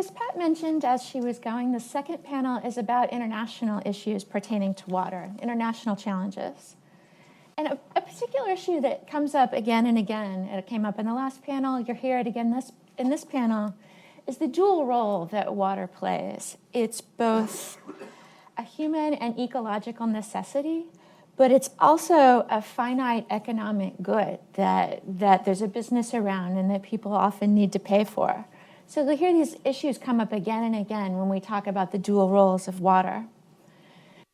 as Pat mentioned as she was going, the second panel is about international issues pertaining to water, international challenges. And a particular issue that comes up again and again, and it came up in the last panel, you'll hear it again in this panel, is the dual role that water plays. It's both a human and ecological necessity, but it's also a finite economic good that there's a business around and that people often need to pay for. So you'll hear these issues come up again and again when we talk about the dual roles of water.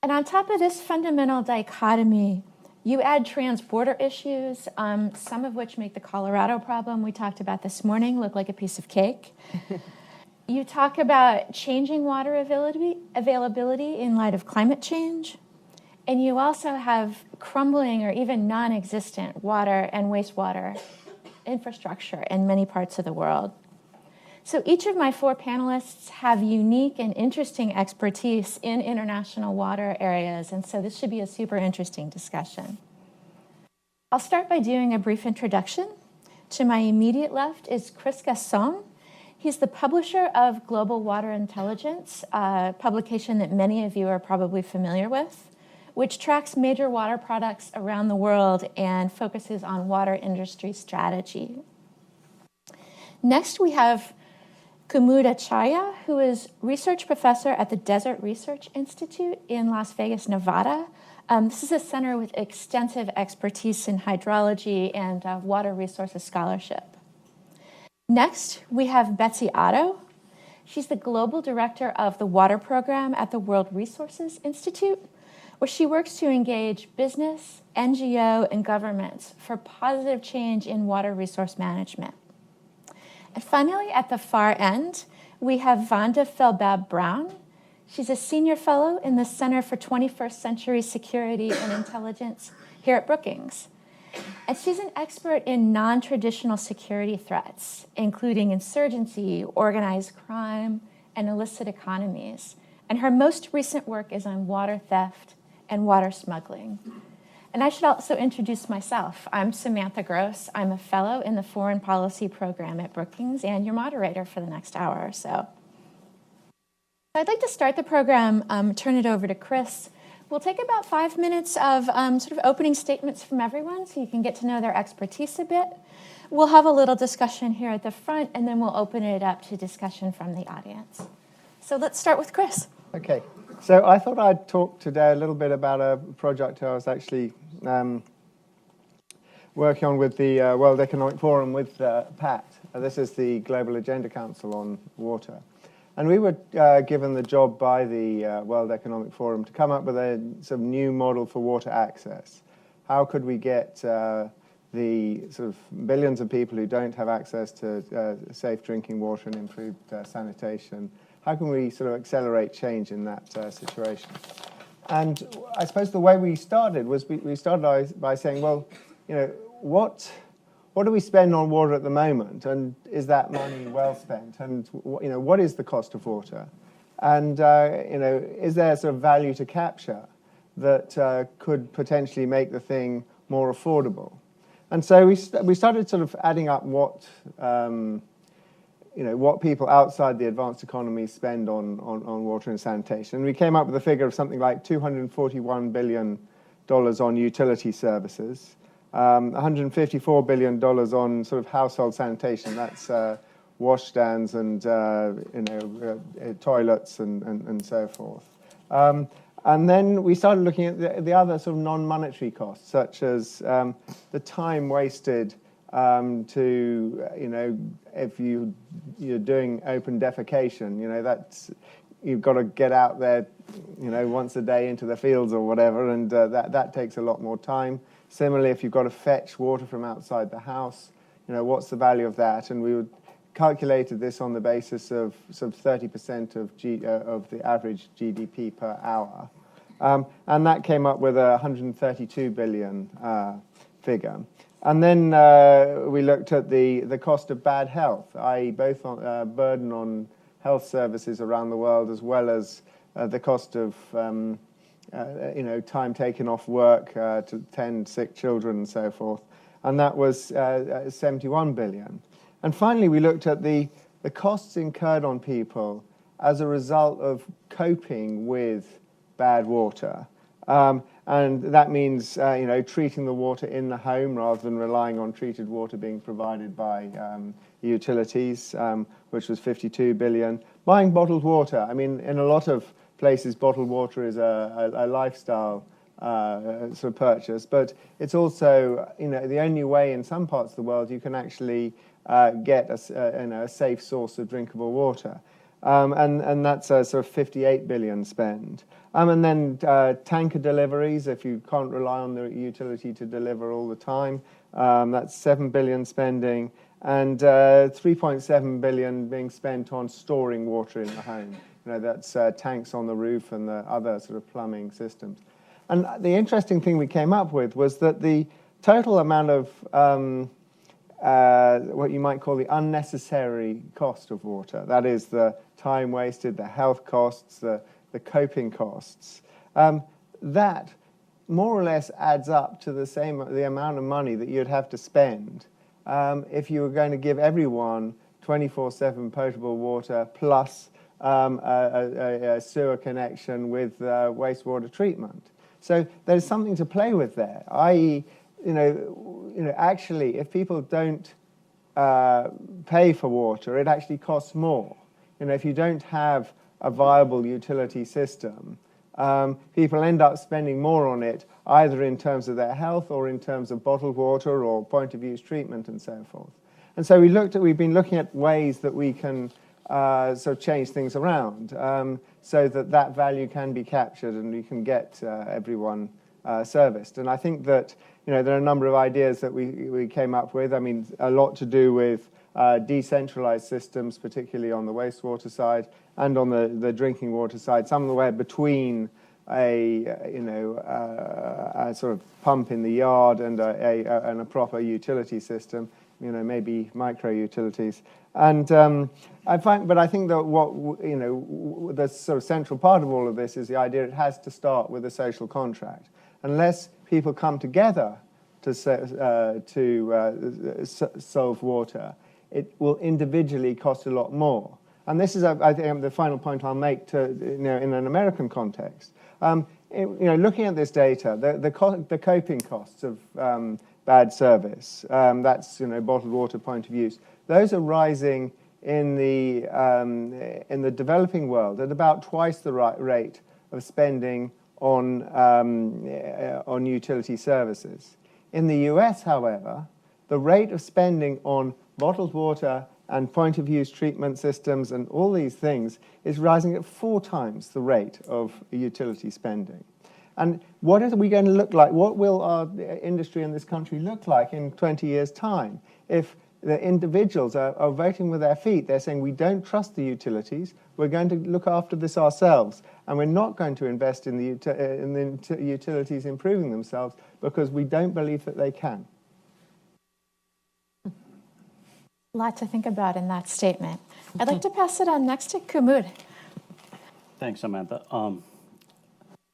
And on top of this fundamental dichotomy, you add transborder issues, some of which make the Colorado problem we talked about this morning look like a piece of cake. You talk about changing water availability in light of climate change. And you also have crumbling or even non-existent water and wastewater infrastructure in many parts of the world. So each of my four panelists have unique and interesting expertise in international water areas, and so this should be a super interesting discussion. I'll start by doing a brief introduction. To my immediate left is Chris Gasson. He's the publisher of Global Water Intelligence, a publication that many of you are probably familiar with, which tracks major water products around the world and focuses on water industry strategy. Next, we have Kumuda Chaya, who is research professor at the Desert Research Institute in Las Vegas, Nevada. This is a center with extensive expertise in hydrology and water resources scholarship. Next, we have Betsy Otto. She's the global director of the water program at the World Resources Institute, where she works to engage business, NGO, and governments for positive change in water resource management. And finally, at the far end, we have Vonda Felbab-Brown. She's a senior fellow in the Center for 21st Century Security and Intelligence here at Brookings. And she's an expert in non-traditional security threats, including insurgency, organized crime, and illicit economies. And her most recent work is on water theft and water smuggling. And I should also introduce myself. I'm Samantha Gross. I'm a fellow in the Foreign Policy Program at Brookings and your moderator for the next hour or so. I'd like to start the program, turn it over to Chris. We'll take about 5 minutes of sort of opening statements from everyone so you can get to know their expertise a bit. We'll have a little discussion here at the front, and then we'll open it up to discussion from the audience. So let's start with Chris. Okay. So I thought I'd talk today a little bit about a project I was actually working on with the World Economic Forum with Pat. This is the Global Agenda Council on Water. And we were given the job by the World Economic Forum to come up with a sort of new model for water access. How could we get the sort of billions of people who don't have access to safe drinking water and improved sanitation, how can we sort of accelerate change in that situation? And I suppose the way we started was we started by saying, well, you know, what do we spend on water at the moment, and is that money well spent? And you know, what is the cost of water? And you know, is there sort of value to capture that could potentially make the thing more affordable? And so we started sort of adding up what you know, what people outside the advanced economy spend on water and sanitation. And we came up with a figure of something like $241 billion on utility services, $154 billion on sort of household sanitation. That's washstands and you know, toilets and so forth. And then we started looking at the other sort of non-monetary costs, such as the time wasted to, you know, if you're doing open defecation, you know, that's, you've got to get out there, you know, once a day into the fields or whatever, and that takes a lot more time. Similarly, if you've got to fetch water from outside the house, you know, what's the value of that? And we calculated this on the basis of sort of 30% of the average GDP per hour. And that came up with a 132 billion figure. And then we looked at the cost of bad health, i.e. both burden on health services around the world, as well as the cost of you know, time taken off work to tend sick children and so forth. And that was 71 billion. And finally, we looked at the the costs incurred on people as a result of coping with bad water. And that means, treating the water in the home rather than relying on treated water being provided by utilities, which was 52 billion. Buying bottled water. I mean, in a lot of places, bottled water is a lifestyle sort of purchase, but it's also, the only way in some parts of the world you can actually get a safe source of drinkable water. And that's a sort of 58 billion spend. And then tanker deliveries, if you can't rely on the utility to deliver all the time, that's 7 billion spending, and 3.7 billion being spent on storing water in the home. That's tanks on the roof and the other sort of plumbing systems. And the interesting thing we came up with was that the total amount of what you might call the unnecessary cost of water, that is the time wasted, the health costs, the coping costs, that more or less adds up to the amount of money that you'd have to spend if you were going to give everyone 24/7 potable water plus a sewer connection with wastewater treatment. So there's something to play with there, i.e., actually, if people don't pay for water, it actually costs more. If you don't have a viable utility system, people end up spending more on it, either in terms of their health or in terms of bottled water or point-of-use treatment and so forth. And so we've been looking at ways that we can sort of change things around so that value can be captured and we can get everyone serviced. And I think that there are a number of ideas that we came up with. I mean, a lot to do with decentralized systems, particularly on the wastewater side and on the drinking water side, somewhere between a sort of pump in the yard and a proper utility system, maybe micro utilities. And I think that the sort of central part of all of this is the idea it has to start with a social contract. Unless people come together to solve water, it will individually cost a lot more. And this is, I think, the final point I'll make in an American context. Looking at this data, the coping costs of bad service, that's bottled water point of use, those are rising in the developing world at about twice the rate of spending on utility services. In the US, however, the rate of spending on bottled water and point-of-use treatment systems and all these things is rising at 4 times the rate of utility spending. And what are we going to look like? What will our industry in this country look like in 20 years' time if the individuals are voting with their feet? They're saying, we don't trust the utilities, we're going to look after this ourselves, and we're not going to invest in the utilities improving themselves because we don't believe that they can. A lot to think about in that statement. I'd like to pass it on next to Kumud. Thanks, Samantha.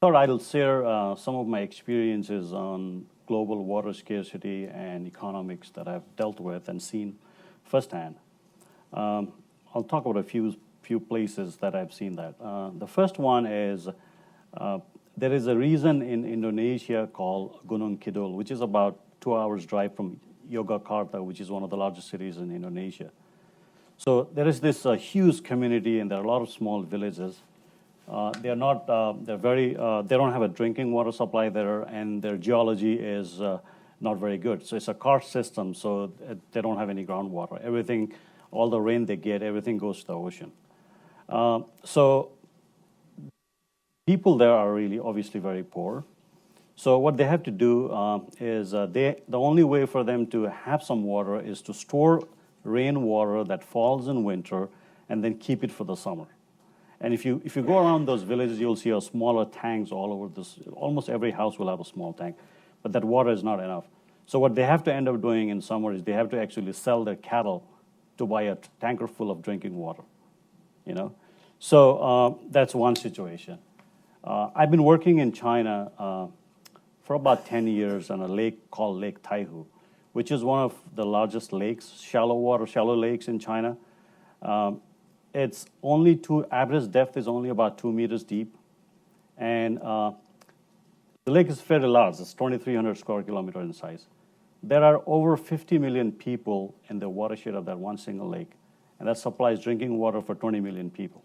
Thought I'll share some of my experiences on global water scarcity and economics that I've dealt with and seen firsthand. I'll talk about a few places that I've seen that. The first one is there is a region in Indonesia called Gunung Kidul, which is about 2 hours drive from Yogyakarta, which is one of the largest cities in Indonesia. So there is this huge community, and there are a lot of small villages. They don't have a drinking water supply there, and their geology is not very good. So it's a karst system, so they don't have any groundwater. Everything, all the rain they get, everything goes to the ocean. So people there are really obviously very poor. So what they have to do is the only way for them to have some water is to store rainwater that falls in winter and then keep it for the summer. And if you go around those villages, you'll see smaller tanks all over this. Almost every house will have a small tank, but that water is not enough. So what they have to end up doing in summer is they have to actually sell their cattle to buy a tanker full of drinking water. So that's one situation. I've been working in China for about 10 years on a lake called Lake Taihu, which is one of the largest lakes, shallow lakes in China. It's average depth is only about 2 meters deep. And the lake is fairly large. It's 2,300 square kilometers in size. There are over 50 million people in the watershed of that one single lake, and that supplies drinking water for 20 million people.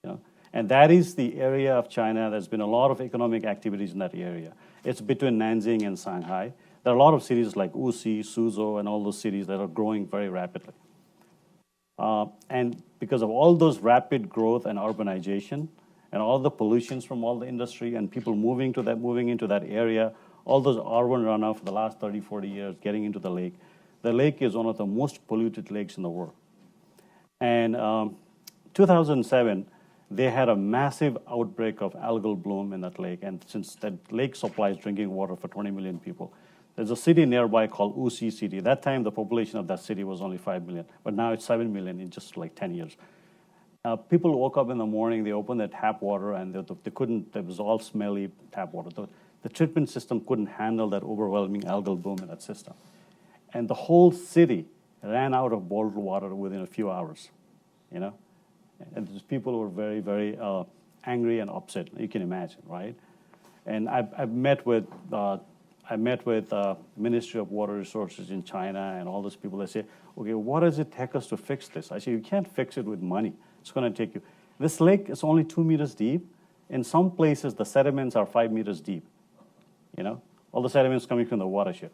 You know? And that is the area of China. There's been a lot of economic activities in that area. It's between Nanjing and Shanghai. There are a lot of cities like Wuxi, Suzhou, and all those cities that are growing very rapidly. And because of all those rapid growth and urbanization, and all the pollutions from all the industry and people moving into that area, all those urban runoff for the last 30, 40 years getting into the lake is one of the most polluted lakes in the world. And 2007, they had a massive outbreak of algal bloom in that lake. And since that lake supplies drinking water for 20 million people, there's a city nearby called Wuxi City. That time, the population of that city was only 5 million, but now it's 7 million in just like 10 years. People woke up in the morning, they opened their tap water, and they couldn't, it was all smelly tap water. The treatment system couldn't handle that overwhelming algal bloom in that system. And the whole city ran out of bottled water within a few hours, you know? And these people were very, very angry and upset, you can imagine, right? And I met with Ministry of Water Resources in China and all those people that say, okay, what does it take us to fix this? I say, you can't fix it with money. It's going to take you. This lake is only 2 meters deep. In some places, the sediments are 5 meters deep. You know, all the sediments coming from the watershed.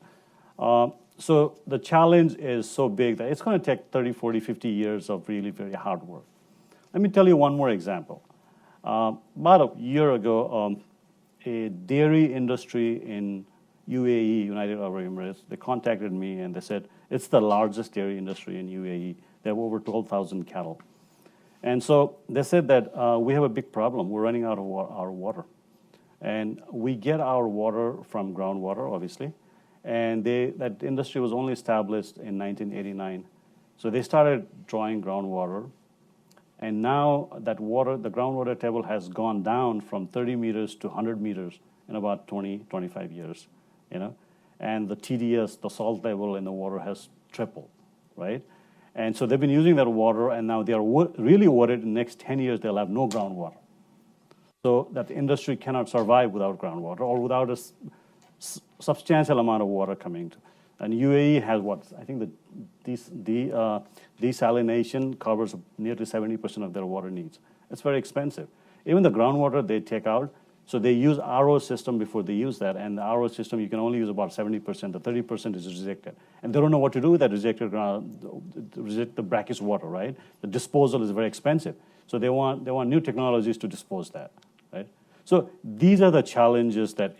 So the challenge is so big that it's going to take 30, 40, 50 years of really very hard work. Let me tell you one more example. About a year ago, a dairy industry in UAE, United Arab Emirates, they contacted me and they said, it's the largest dairy industry in UAE. They have over 12,000 cattle. And so they said that we have a big problem. We're running out of our water. And we get our water from groundwater, obviously. And that industry was only established in 1989. So they started drawing groundwater. And now that water, the groundwater table has gone down from 30 meters to 100 meters in about 20, 25 years, you know. And the TDS, the salt level in the water has tripled, right? And so they've been using that water, and now they are really worried in the next 10 years they'll have no groundwater. So that the industry cannot survive without groundwater or without a substantial amount of water coming to. And UAE has what? I think the desalination covers nearly 70% of their water needs. It's very expensive. Even the groundwater they take out, so they use RO system before they use that, and the RO system you can only use about 70%. The 30% is rejected, and they don't know what to do with that rejected the brackish water, right? The disposal is very expensive, so they want new technologies to dispose that, right? So these are the challenges that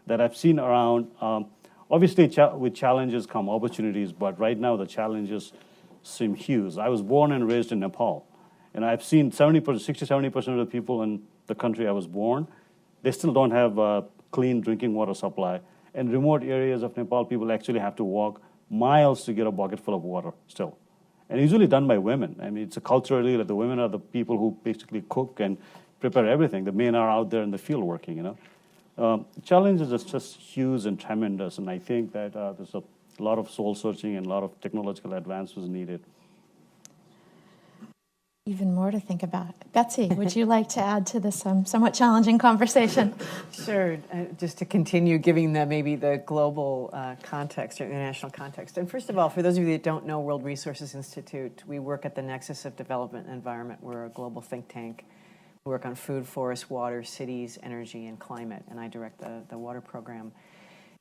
that I've seen around. Obviously, with challenges come opportunities, but right now the challenges seem huge. I was born and raised in Nepal, and I've seen 60-70% of the people in the country I was born, they still don't have a clean drinking water supply. In remote areas of Nepal, people actually have to walk miles to get a bucket full of water still. And usually done by women. I mean, it's culturally that the women are the people who basically cook and prepare everything. The men are out there in the field working, The challenges are just huge and tremendous, and I think that there's a lot of soul searching and a lot of technological advances needed. Even more to think about. Betsy, would you like to add to this somewhat challenging conversation? Sure. Just to continue giving maybe the global context or international context. And first of all, for those of you that don't know World Resources Institute, we work at the nexus of development and environment. We're a global think tank. We work on food, forest, water, cities, energy, and climate, and I direct the water program.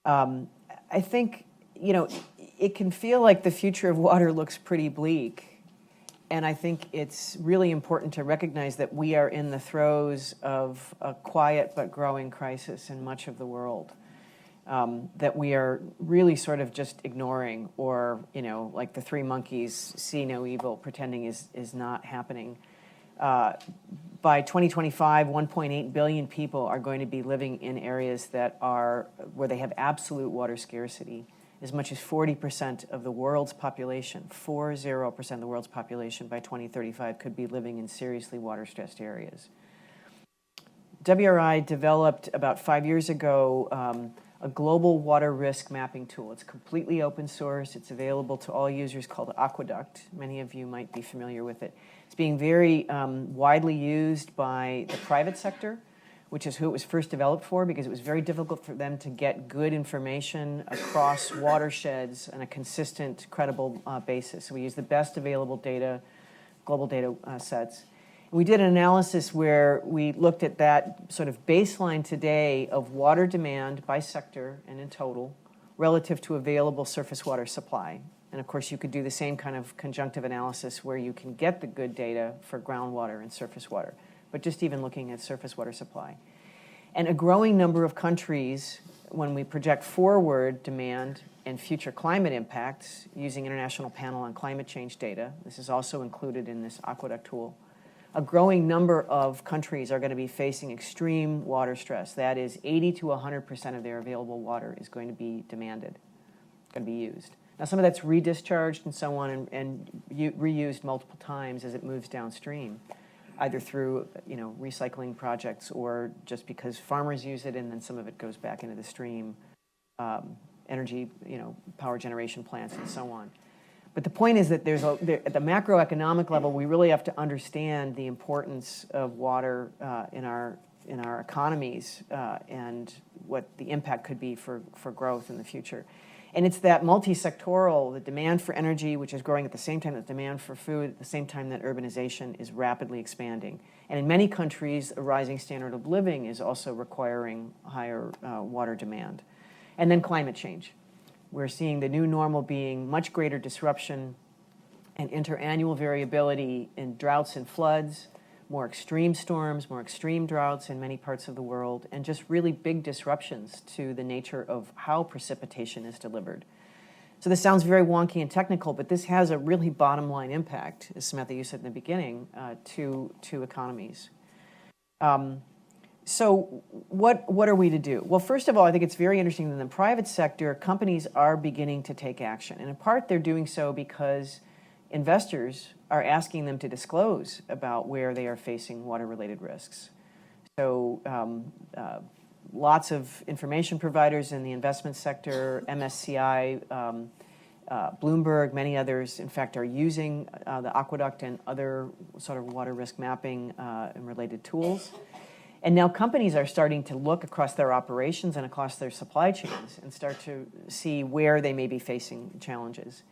I think, it can feel like the future of water looks pretty bleak. And I think it's really important to recognize that we are in the throes of a quiet but growing crisis in much of the world that we are really sort of just ignoring or, like the three monkeys, see no evil, pretending is not happening. By 2025, 1.8 billion people are going to be living in areas where they have absolute water scarcity. As much as 40% of the world's population, 40% of the world's population by 2035 could be living in seriously water-stressed areas. WRI developed about 5 years ago a global water risk mapping tool. It's completely open source. It's available to all users, called Aqueduct. Many of you might be familiar with it. It's being very widely used by the private sector, which is who it was first developed for, because it was very difficult for them to get good information across watersheds on a consistent, credible basis. So we use the best available data, global data sets. We did an analysis where we looked at that sort of baseline today of water demand by sector and in total relative to available surface water supply. And of course, you could do the same kind of conjunctive analysis where you can get the good data for groundwater and surface water, but just even looking at surface water supply. And a growing number of countries, when we project forward demand and future climate impacts using International Panel on Climate Change data, this is also included in this Aqueduct tool, a growing number of countries are going to be facing extreme water stress. That is, 80 to 100% of their available water is going to be demanded, going to be used. Now, some of that's redischarged and so on, and reused multiple times as it moves downstream, either through recycling projects or just because farmers use it, and then some of it goes back into the stream, energy, power generation plants and so on. But the point is that at the macroeconomic level, we really have to understand the importance of water in our economies and what the impact could be for growth in the future. And it's that multi-sectoral, the demand for energy, which is growing at the same time that demand for food, at the same time that urbanization is rapidly expanding. And in many countries, a rising standard of living is also requiring higher water demand. And then climate change. We're seeing the new normal being much greater disruption and interannual variability in droughts and floods, more extreme storms, more extreme droughts in many parts of the world, and just really big disruptions to the nature of how precipitation is delivered. So this sounds very wonky and technical, but this has a really bottom line impact, as Samantha, you said in the beginning, to economies. So what are we to do? Well, first of all, I think it's very interesting that in the private sector, companies are beginning to take action. And in part, they're doing so because investors are asking them to disclose about where they are facing water-related risks. So lots of information providers in the investment sector, MSCI, Bloomberg, many others, in fact, are using the Aqueduct and other sort of water risk mapping and related tools. And now companies are starting to look across their operations and across their supply chains and start to see where they may be facing challenges.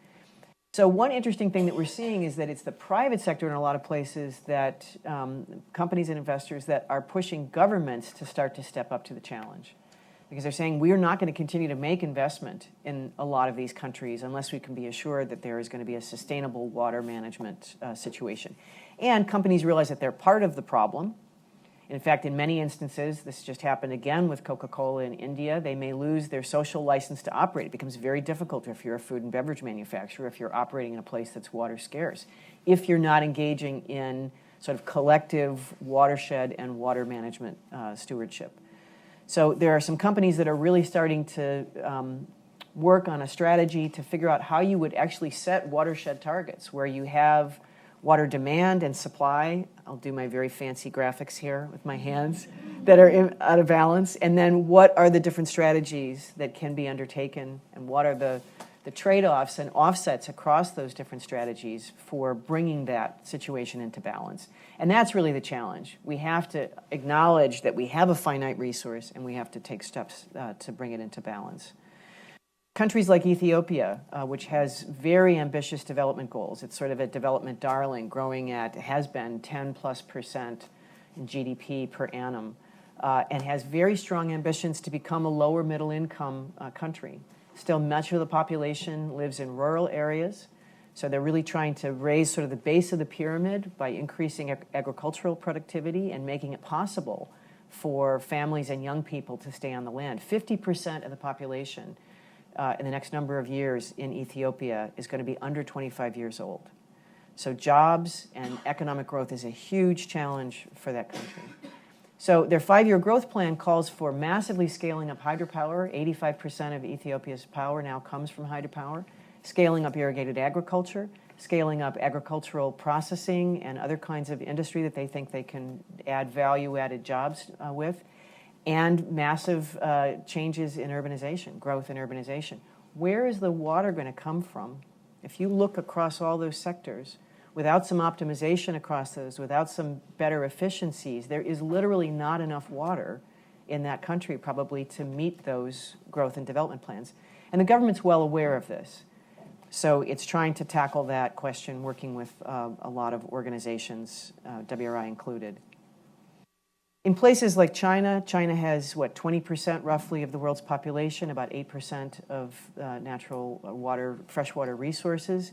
So one interesting thing that we're seeing is that it's the private sector in a lot of places that companies and investors that are pushing governments to start to step up to the challenge. Because they're saying we're not going to continue to make investment in a lot of these countries unless we can be assured that there is going to be a sustainable water management situation. And companies realize that they're part of the problem. In fact, in many instances, this just happened again with Coca-Cola in India, they may lose their social license to operate. It becomes very difficult if you're a food and beverage manufacturer, if you're operating in a place that's water scarce, if you're not engaging in sort of collective watershed and water management stewardship. So there are some companies that are really starting to work on a strategy to figure out how you would actually set watershed targets where you have water demand and supply. I'll do my very fancy graphics here with my hands that are out of balance. And then what are the different strategies that can be undertaken, and what are the trade-offs and offsets across those different strategies for bringing that situation into balance. And that's really the challenge. We have to acknowledge that we have a finite resource and we have to take steps to bring it into balance. Countries like Ethiopia, which has very ambitious development goals. It's sort of a development darling, growing at, has been 10+% in GDP per annum, and has very strong ambitions to become a lower middle income country. Still, much of the population lives in rural areas, so they're really trying to raise sort of the base of the pyramid by increasing agricultural productivity and making it possible for families and young people to stay on the land. 50% of the population in the next number of years in Ethiopia is going to be under 25 years old. So jobs and economic growth is a huge challenge for that country. So their 5-year growth plan calls for massively scaling up hydropower. 85% of Ethiopia's power now comes from hydropower. Scaling up irrigated agriculture, scaling up agricultural processing and other kinds of industry that they think they can add value-added jobs with. and massive changes in urbanization, growth in urbanization. Where is the water going to come from? If you look across all those sectors, without some optimization across those, without some better efficiencies, there is literally not enough water in that country probably to meet those growth and development plans. And the government's well aware of this. So it's trying to tackle that question, working with a lot of organizations, WRI included. In places like China, China has, 20% roughly of the world's population, about 8% of natural water, freshwater resources.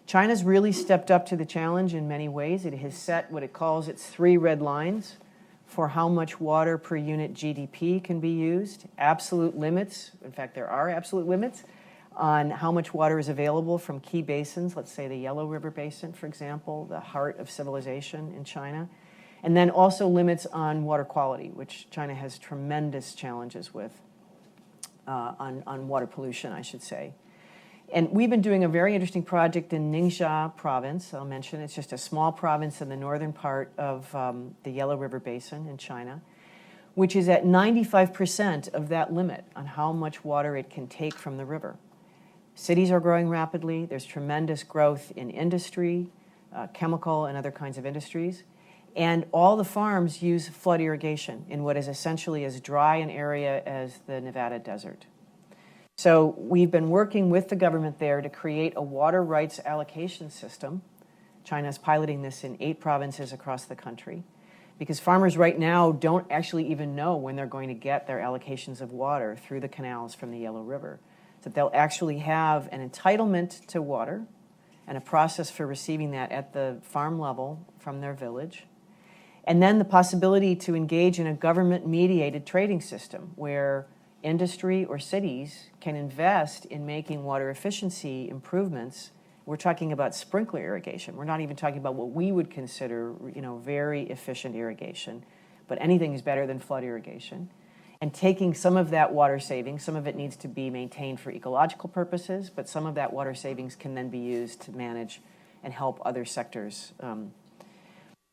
China's really stepped up to the challenge in many ways. It has set what it calls its 3 red lines for how much water per unit GDP can be used, absolute limits, in fact there are absolute limits, on how much water is available from key basins, let's say the Yellow River Basin, for example, the heart of civilization in China. And then also limits on water quality, which China has tremendous challenges with, on water pollution, I should say. And we've been doing a very interesting project in Ningxia province, I'll mention. It's just a small province in the northern part of the Yellow River Basin in China, which is at 95% of that limit on how much water it can take from the river. Cities are growing rapidly. There's tremendous growth in industry, chemical and other kinds of industries. And all the farms use flood irrigation in what is essentially as dry an area as the Nevada desert. So we've been working with the government there to create a water rights allocation system. China is piloting this in 8 provinces across the country, because farmers right now don't actually even know when they're going to get their allocations of water through the canals from the Yellow River. So they'll actually have an entitlement to water and a process for receiving that at the farm level from their village. And then the possibility to engage in a government-mediated trading system where industry or cities can invest in making water efficiency improvements. We're talking about sprinkler irrigation. We're not even talking about what we would consider, very efficient irrigation, but anything is better than flood irrigation. And taking some of that water savings, some of it needs to be maintained for ecological purposes, but some of that water savings can then be used to manage and help other sectors.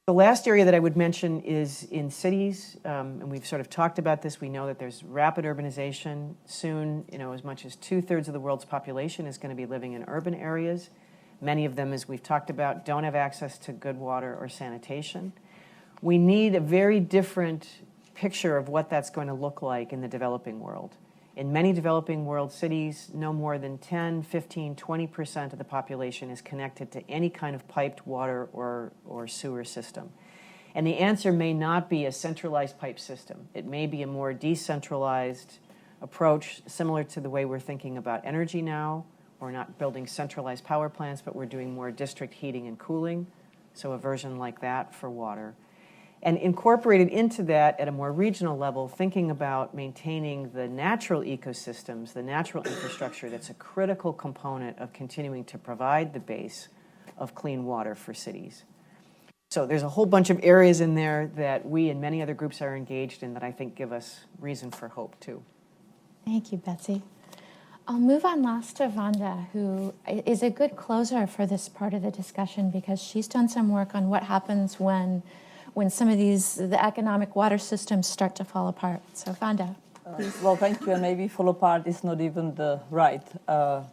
The last area that I would mention is in cities, and we've sort of talked about this. We know that there's rapid urbanization. Soon, as much as 2/3 of the world's population is going to be living in urban areas. Many of them, as we've talked about, don't have access to good water or sanitation. We need a very different picture of what that's going to look like in the developing world. In many developing world cities, no more than 10, 15, 20% of the population is connected to any kind of piped water or sewer system. And the answer may not be a centralized pipe system. It may be a more decentralized approach, similar to the way we're thinking about energy now. We're not building centralized power plants, but we're doing more district heating and cooling, so a version like that for water. And incorporated into that at a more regional level, thinking about maintaining the natural ecosystems, the natural infrastructure that's a critical component of continuing to provide the base of clean water for cities. So there's a whole bunch of areas in there that we and many other groups are engaged in that I think give us reason for hope too. Thank you, Betsy. I'll move on last to Vanda, who is a good closer for this part of the discussion because she's done some work on what happens when some of the economic water systems start to fall apart. So Vanda, please. Well, thank you. And maybe fall apart is not even the right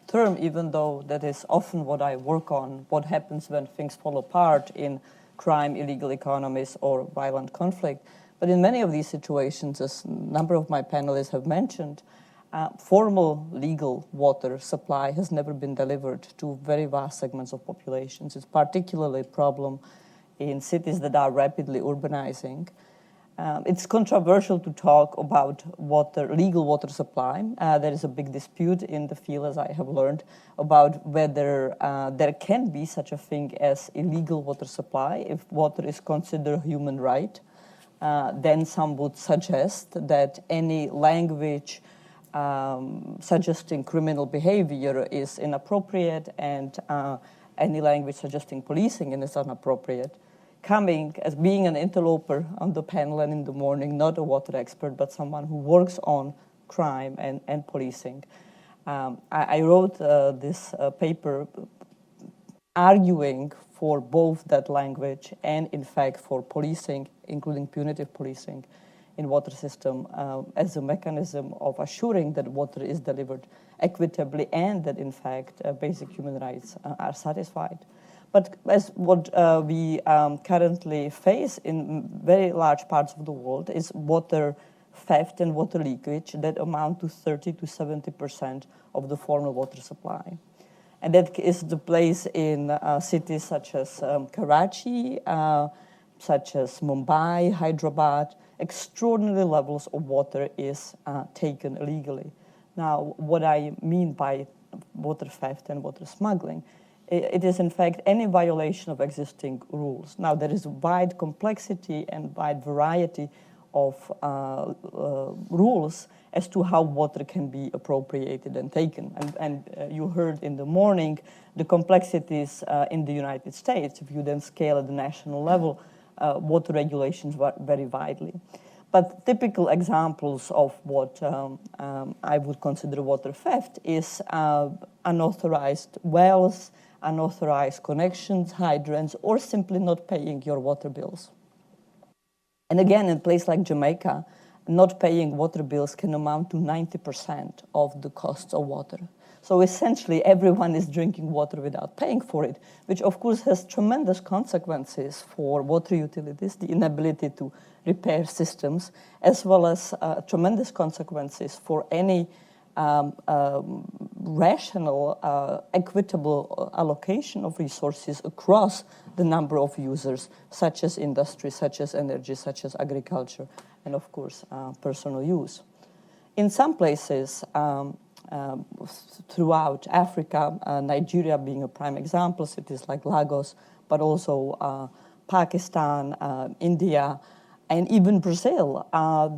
term, even though that is often what I work on, what happens when things fall apart in crime, illegal economies, or violent conflict. But in many of these situations, as a number of my panelists have mentioned, formal legal water supply has never been delivered to very vast segments of populations. It's particularly a problem in cities that are rapidly urbanizing. It's controversial to talk about legal water supply. There is a big dispute in the field, as I have learned, about whether there can be such a thing as illegal water supply if water is considered a human right. Then some would suggest that any language suggesting criminal behavior is inappropriate and any language suggesting policing is inappropriate. Coming as being an interloper on the panel and in the morning, not a water expert, but someone who works on crime and policing. I wrote this paper arguing for both that language and, in fact, for policing, including punitive policing in water system as a mechanism of assuring that water is delivered equitably and that, in fact, basic human rights are satisfied. But as what we currently face in very large parts of the world is water theft and water leakage that amount to 30 to 70% of the formal water supply. And that is the place in cities such as Karachi, such as Mumbai, Hyderabad. Extraordinary levels of water is taken illegally. Now, what I mean by water theft and water smuggling, it is in fact any violation of existing rules. Now, there is a wide complexity and wide variety of rules as to how water can be appropriated and taken. And you heard in the morning the complexities in the United States. If you then scale at the national level, water regulations vary widely. But typical examples of what I would consider water theft is unauthorized wells, unauthorized connections, hydrants, or simply not paying your water bills. And again, in a place like Jamaica, not paying water bills can amount to 90% of the costs of water. So essentially, everyone is drinking water without paying for it, which of course has tremendous consequences for water utilities, the inability to repair systems, as well as tremendous consequences for any rational, equitable allocation of resources across the number of users, such as industry, such as energy, such as agriculture, and of course, personal use. In some places throughout Africa, Nigeria being a prime example, cities like Lagos, but also Pakistan, India, and even Brazil,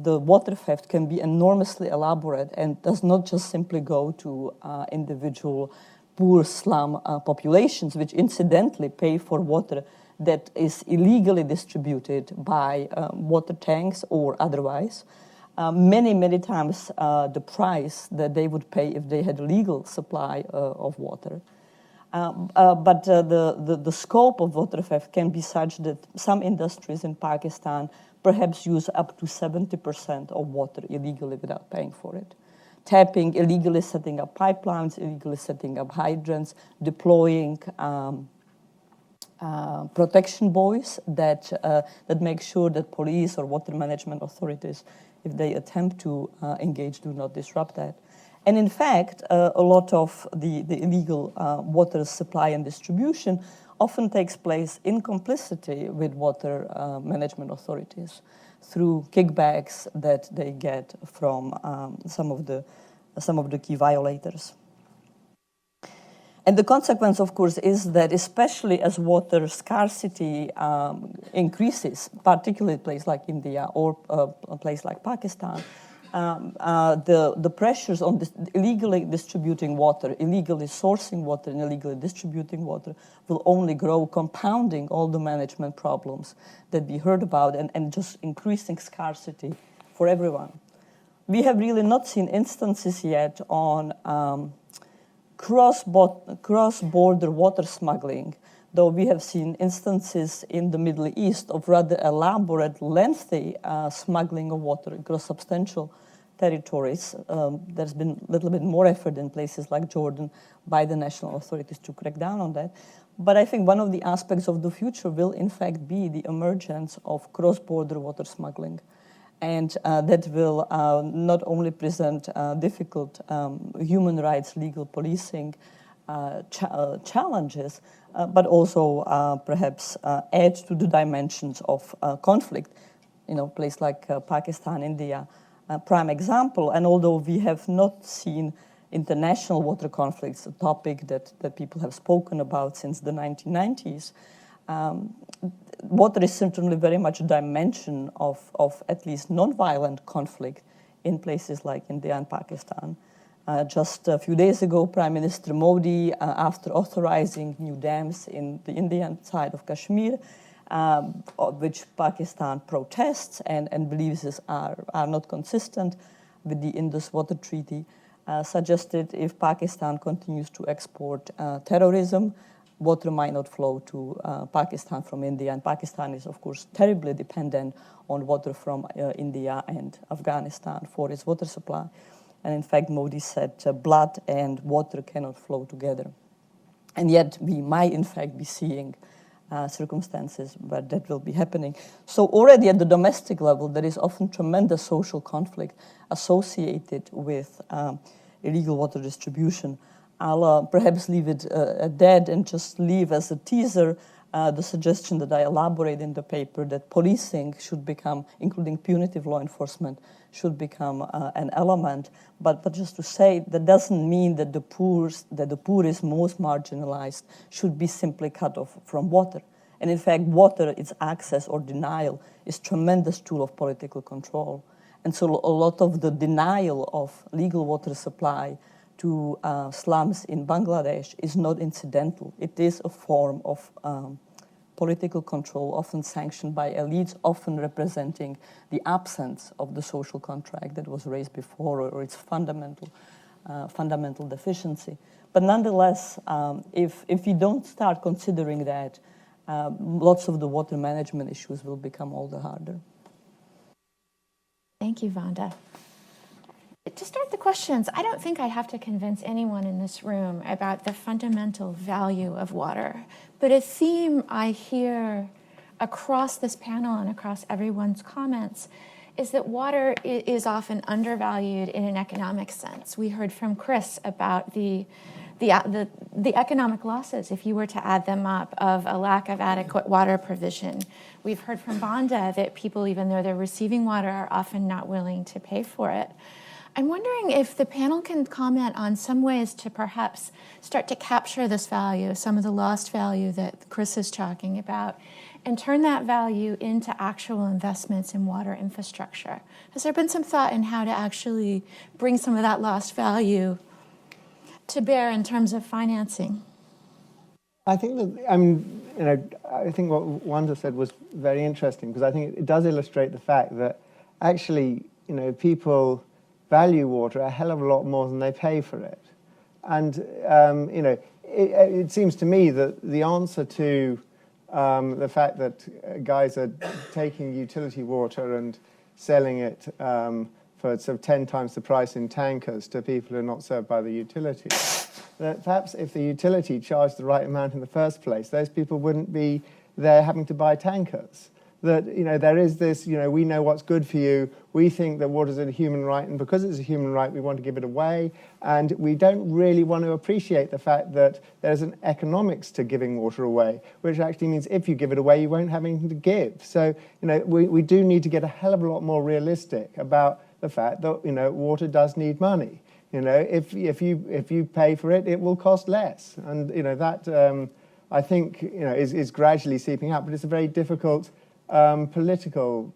the water theft can be enormously elaborate and does not just simply go to individual poor slum populations, which incidentally pay for water that is illegally distributed by water tanks or otherwise. Many times the price that they would pay if they had a legal supply of water. But the scope of water theft can be such that some industries in Pakistan perhaps use up to 70% of water illegally without paying for it. Tapping, illegally setting up pipelines, illegally setting up hydrants, deploying protection buoys that make sure that police or water management authorities, if they attempt to engage, do not disrupt that. And in fact, a lot of the illegal water supply and distribution often takes place in complicity with water management authorities through kickbacks that they get from some of the key violators. And the consequence, of course, is that especially as water scarcity increases, particularly a place like India or a place like Pakistan, the pressures on illegally distributing water, illegally sourcing water, and illegally distributing water will only grow, compounding all the management problems that we heard about and just increasing scarcity for everyone. We have really not seen instances yet on cross-border water smuggling, though we have seen instances in the Middle East of rather elaborate, lengthy smuggling of water across substantial territories. There's been a little bit more effort in places like Jordan by the national authorities to crack down on that. But I think one of the aspects of the future will, in fact, be the emergence of cross-border water smuggling. And that will not only present difficult human rights, legal policing challenges, but also perhaps add to the dimensions of conflict. You know, a place like Pakistan, India, prime example. And although we have not seen international water conflicts, a topic that people have spoken about since the 1990s, water is certainly very much a dimension of at least non-violent conflict in places like India and Pakistan. Just a few days ago, Prime Minister Modi, after authorizing new dams in the Indian side of Kashmir, which Pakistan protests and believes are not consistent with the Indus Water Treaty, suggested if Pakistan continues to export terrorism, water might not flow to Pakistan from India, and Pakistan is, of course, terribly dependent on water from India and Afghanistan for its water supply. And in fact, Modi said blood and water cannot flow together. And yet, we might, in fact, be seeing circumstances where that will be happening. So already at the domestic level, there is often tremendous social conflict associated with illegal water distribution. I'll perhaps leave it at that and just leave as a teaser the suggestion that I elaborate in the paper that policing should become, including punitive law enforcement, should become an element. But just to say, that doesn't mean that the poorest, most marginalized, should be simply cut off from water. And in fact, water, its access or denial, is a tremendous tool of political control. And so a lot of the denial of legal water supply to slums in Bangladesh is not incidental. It is a form of political control, often sanctioned by elites, often representing the absence of the social contract that was raised before, or its fundamental deficiency. But nonetheless, if you don't start considering that, lots of the water management issues will become all the harder. Thank you, Vanda. To start the questions, I don't think I have to convince anyone in this room about the fundamental value of water. But a theme I hear across this panel and across everyone's comments is that water is often undervalued in an economic sense. We heard from Chris about the economic losses, if you were to add them up, of a lack of adequate water provision. We've heard from Vanda that people, even though they're receiving water, are often not willing to pay for it. I'm wondering if the panel can comment on some ways to perhaps start to capture this value, some of the lost value that Chris is talking about, and turn that value into actual investments in water infrastructure. Has there been some thought in how to actually bring some of that lost value to bear in terms of financing? I think that, I think what Wanda said was very interesting, because I think it does illustrate the fact that actually, people value water a hell of a lot more than they pay for it. And, it seems to me that the answer to the fact that guys are taking utility water and selling it for sort of 10 times the price in tankers to people who are not served by the utility, that perhaps if the utility charged the right amount in the first place, those people wouldn't be there having to buy tankers. That, there is this, we know what's good for you. We think that water is a human right, and because it's a human right, we want to give it away. And we don't really want to appreciate the fact that there's an economics to giving water away, which actually means if you give it away, you won't have anything to give. So, we do need to get a hell of a lot more realistic about the fact that, water does need money. If you pay for it, it will cost less. And, that, I think, is gradually seeping out, but it's a very difficult political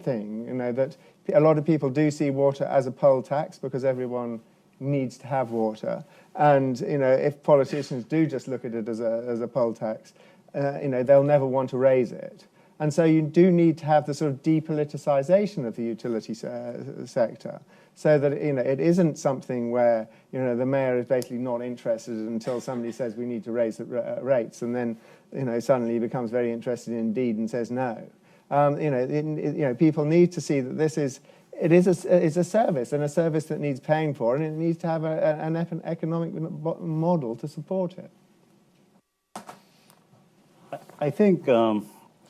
thing, that a lot of people do see water as a poll tax because everyone needs to have water. And, if politicians do just look at it as a poll tax, they'll never want to raise it. And so you do need to have the sort of depoliticization of the utility sector, so that it isn't something where the mayor is basically not interested until somebody says we need to raise the rates, and then suddenly he becomes very interested indeed and says no. People need to see that this is a service, and a service that needs paying for, and it needs to have an economic model to support it. I think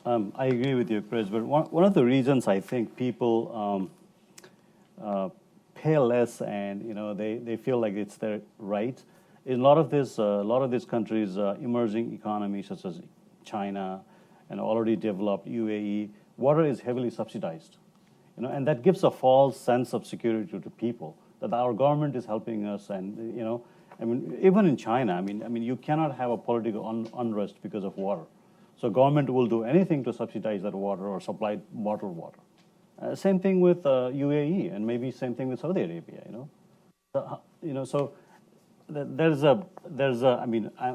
I agree with you, Chris. But one of the reasons I think people pay less and they feel like it's their right is a lot of these countries, emerging economies such as China and already developed UAE, water is heavily subsidized, and that gives a false sense of security to people that our government is helping us, and even in China, you cannot have a political unrest because of water. So government will do anything to subsidize that water or supply bottled water. Same thing with UAE, and maybe same thing with Saudi Arabia. So there's a.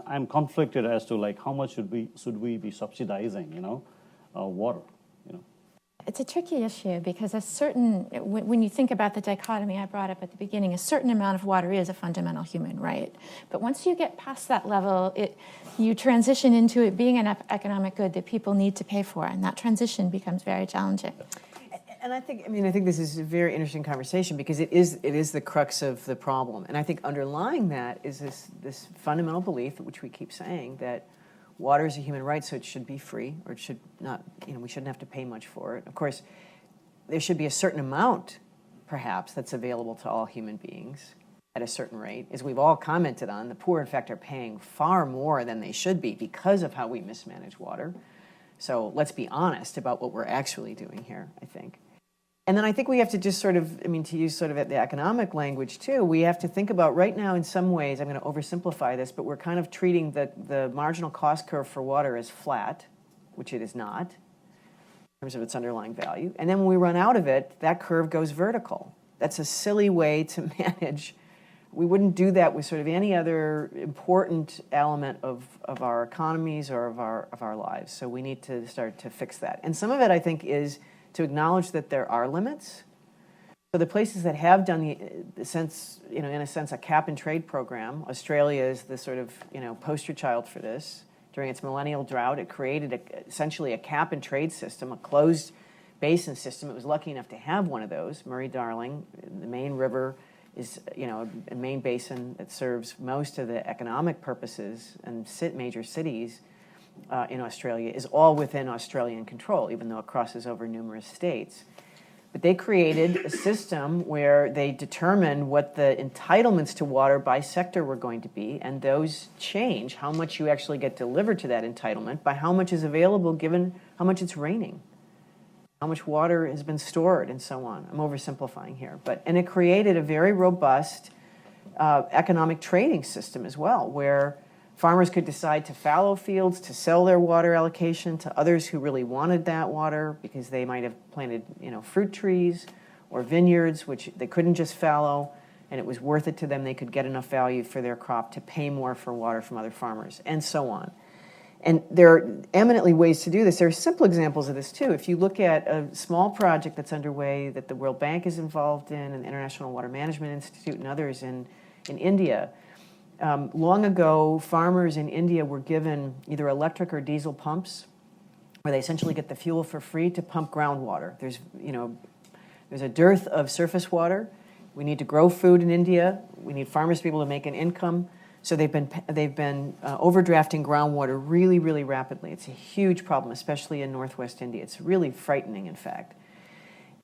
I'm conflicted as to like how much should we be subsidizing, water. It's a tricky issue because when you think about the dichotomy I brought up at the beginning, a certain amount of water is a fundamental human right. But once you get past that level, you transition into it being an economic good that people need to pay for, and that transition becomes very challenging. And I think this is a very interesting conversation because it is the crux of the problem. And I think underlying that is this fundamental belief, which we keep saying, that water is a human right, so it should be free, or it should not, we shouldn't have to pay much for it. Of course, there should be a certain amount, perhaps, that's available to all human beings at a certain rate. As we've all commented on, the poor, in fact, are paying far more than they should be because of how we mismanage water. So let's be honest about what we're actually doing here, I think. And then I think we have to just to use sort of the economic language too, we have to think about right now in some ways, I'm going to oversimplify this, but we're kind of treating the marginal cost curve for water as flat, which it is not, in terms of its underlying value. And then when we run out of it, that curve goes vertical. That's a silly way to manage. We wouldn't do that with sort of any other important element of our economies or of our lives. So we need to start to fix that. And some of it, I think, is to acknowledge that there are limits. So the places that have done in a sense, a cap and trade program, Australia is the sort of, poster child for this. During its millennial drought, it created essentially a cap and trade system, a closed basin system. It was lucky enough to have one of those. Murray-Darling, the main river, is a main basin that serves most of the economic purposes and major cities in Australia, is all within Australian control, even though it crosses over numerous states. But they created a system where they determined what the entitlements to water by sector were going to be, and those change how much you actually get delivered to that entitlement by how much is available given how much it's raining, how much water has been stored, and so on. I'm oversimplifying here. And it created a very robust economic trading system as well, where farmers could decide to fallow fields, to sell their water allocation to others who really wanted that water because they might have planted, fruit trees or vineyards, which they couldn't just fallow, and it was worth it to them. They could get enough value for their crop to pay more for water from other farmers, and so on. And there are eminently ways to do this. There are simple examples of this, too. If you look at a small project that's underway that the World Bank is involved in, and the International Water Management Institute and others in India, long ago, farmers in India were given either electric or diesel pumps, where they essentially get the fuel for free to pump groundwater. There's a dearth of surface water. We need to grow food in India. We need farmers to be able to make an income. So they've been overdrafting groundwater really, really rapidly. It's a huge problem, especially in northwest India. It's really frightening, in fact.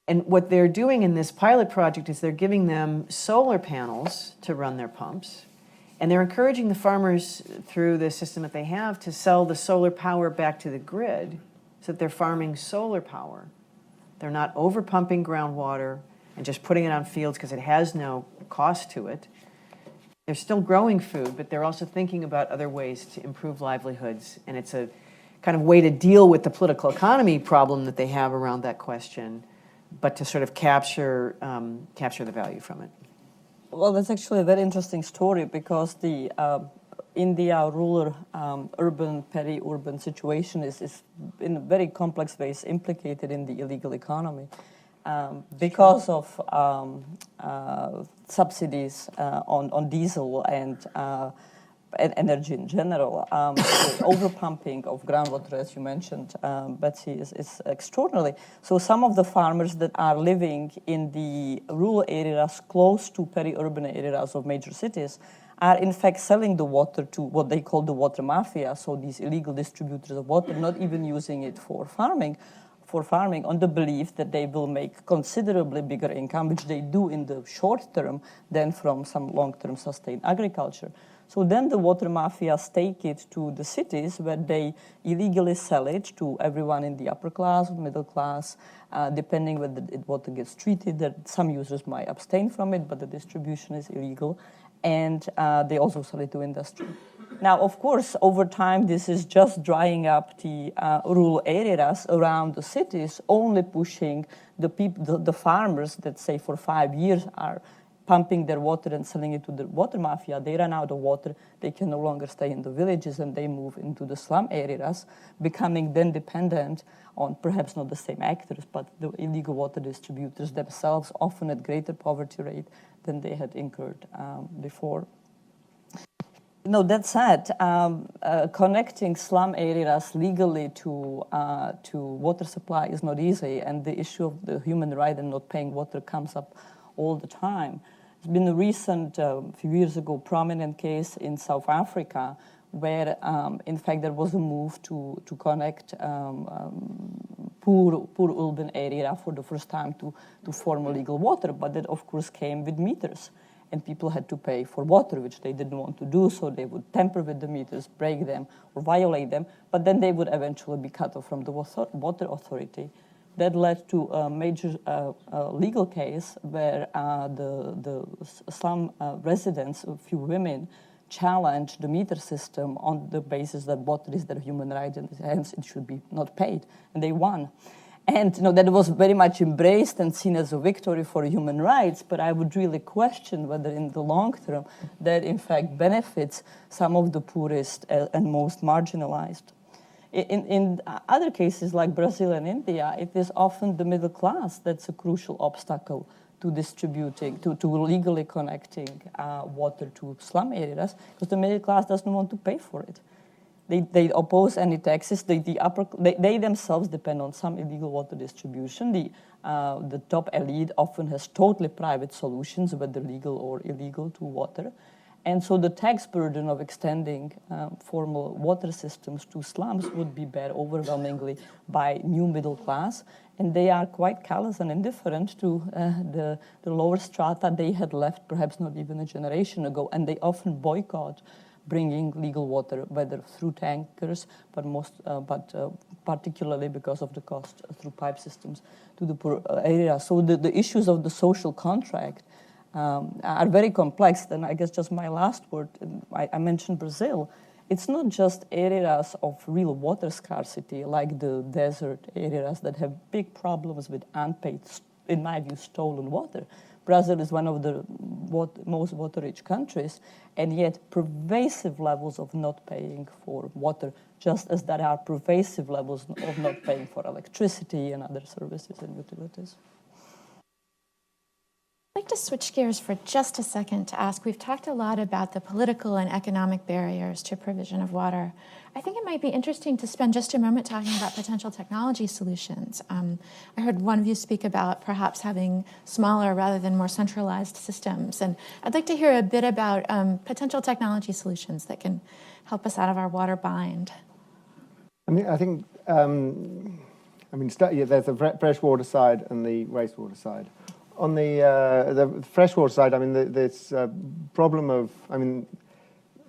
And what they're doing in this pilot project is they're giving them solar panels to run their pumps. And they're encouraging the farmers through the system that they have to sell the solar power back to the grid so that they're farming solar power. They're not over-pumping groundwater and just putting it on fields because it has no cost to it. They're still growing food, but they're also thinking about other ways to improve livelihoods. And it's a kind of way to deal with the political economy problem that they have around that question, but to sort of capture the value from it. Well, that's actually a very interesting story because the India rural, urban, peri-urban situation is in very complex ways implicated in the illegal economy because of subsidies on diesel and energy in general. The overpumping of groundwater, as you mentioned, Betsy, is extraordinary. So some of the farmers that are living in the rural areas close to peri-urban areas of major cities are in fact selling the water to what they call the water mafia, so these illegal distributors of water, not even using it for farming on the belief that they will make considerably bigger income, which they do in the short term, than from some long-term sustained agriculture. So then the water mafias take it to the cities where they illegally sell it to everyone in the upper class or middle class, depending whether water gets treated. That some users might abstain from it, but the distribution is illegal. And they also sell it to industry. Now, of course, over time, this is just drying up the rural areas around the cities, only pushing the farmers that, say, for 5 years are pumping their water and selling it to the water mafia, they run out of water, they can no longer stay in the villages, and they move into the slum areas, becoming then dependent on perhaps not the same actors, but the illegal water distributors themselves, often at greater poverty rate than they had incurred before. That said, connecting slum areas legally to water supply is not easy, and the issue of the human right and not paying water comes up all the time. There's been a recent, few years ago, prominent case in South Africa where, in fact, there was a move to connect poor urban area for the first time to formal legal water, but that, of course, came with meters. And people had to pay for water, which they didn't want to do, so they would tamper with the meters, break them, or violate them, but then they would eventually be cut off from the water authority. That led to a major legal case where the slum residents, a few women, challenged the meter system on the basis that water is their human right and hence it should be not paid, and they won. And that was very much embraced and seen as a victory for human rights, but I would really question whether in the long term that in fact benefits some of the poorest and most marginalized. In other cases like Brazil and India, it is often the middle class that's a crucial obstacle to distributing, to legally connecting water to slum areas, because the middle class doesn't want to pay for it. They oppose any taxes. They themselves depend on some illegal water distribution. The top elite often has totally private solutions, whether legal or illegal, to water. And so the tax burden of extending formal water systems to slums would be borne overwhelmingly by new middle class. And they are quite callous and indifferent to the lower strata they had left perhaps not even a generation ago. And they often boycott bringing legal water, whether through tankers, but particularly because of the cost through pipe systems to the poor area. So the issues of the social contract are very complex. And I guess just my last word, I mentioned Brazil. It's not just areas of real water scarcity, like the desert areas that have big problems with unpaid, in my view, stolen water. Brazil is one of the most water-rich countries, and yet pervasive levels of not paying for water, just as there are pervasive levels of not paying for electricity and other services and utilities. I'd like to switch gears for just a second to ask, we've talked a lot about the political and economic barriers to provision of water. I think it might be interesting to spend just a moment talking about potential technology solutions. I heard one of you speak about perhaps having smaller rather than more centralized systems. And I'd like to hear a bit about potential technology solutions that can help us out of our water bind. I think there's the freshwater side and the wastewater side. On the freshwater side, this problem of,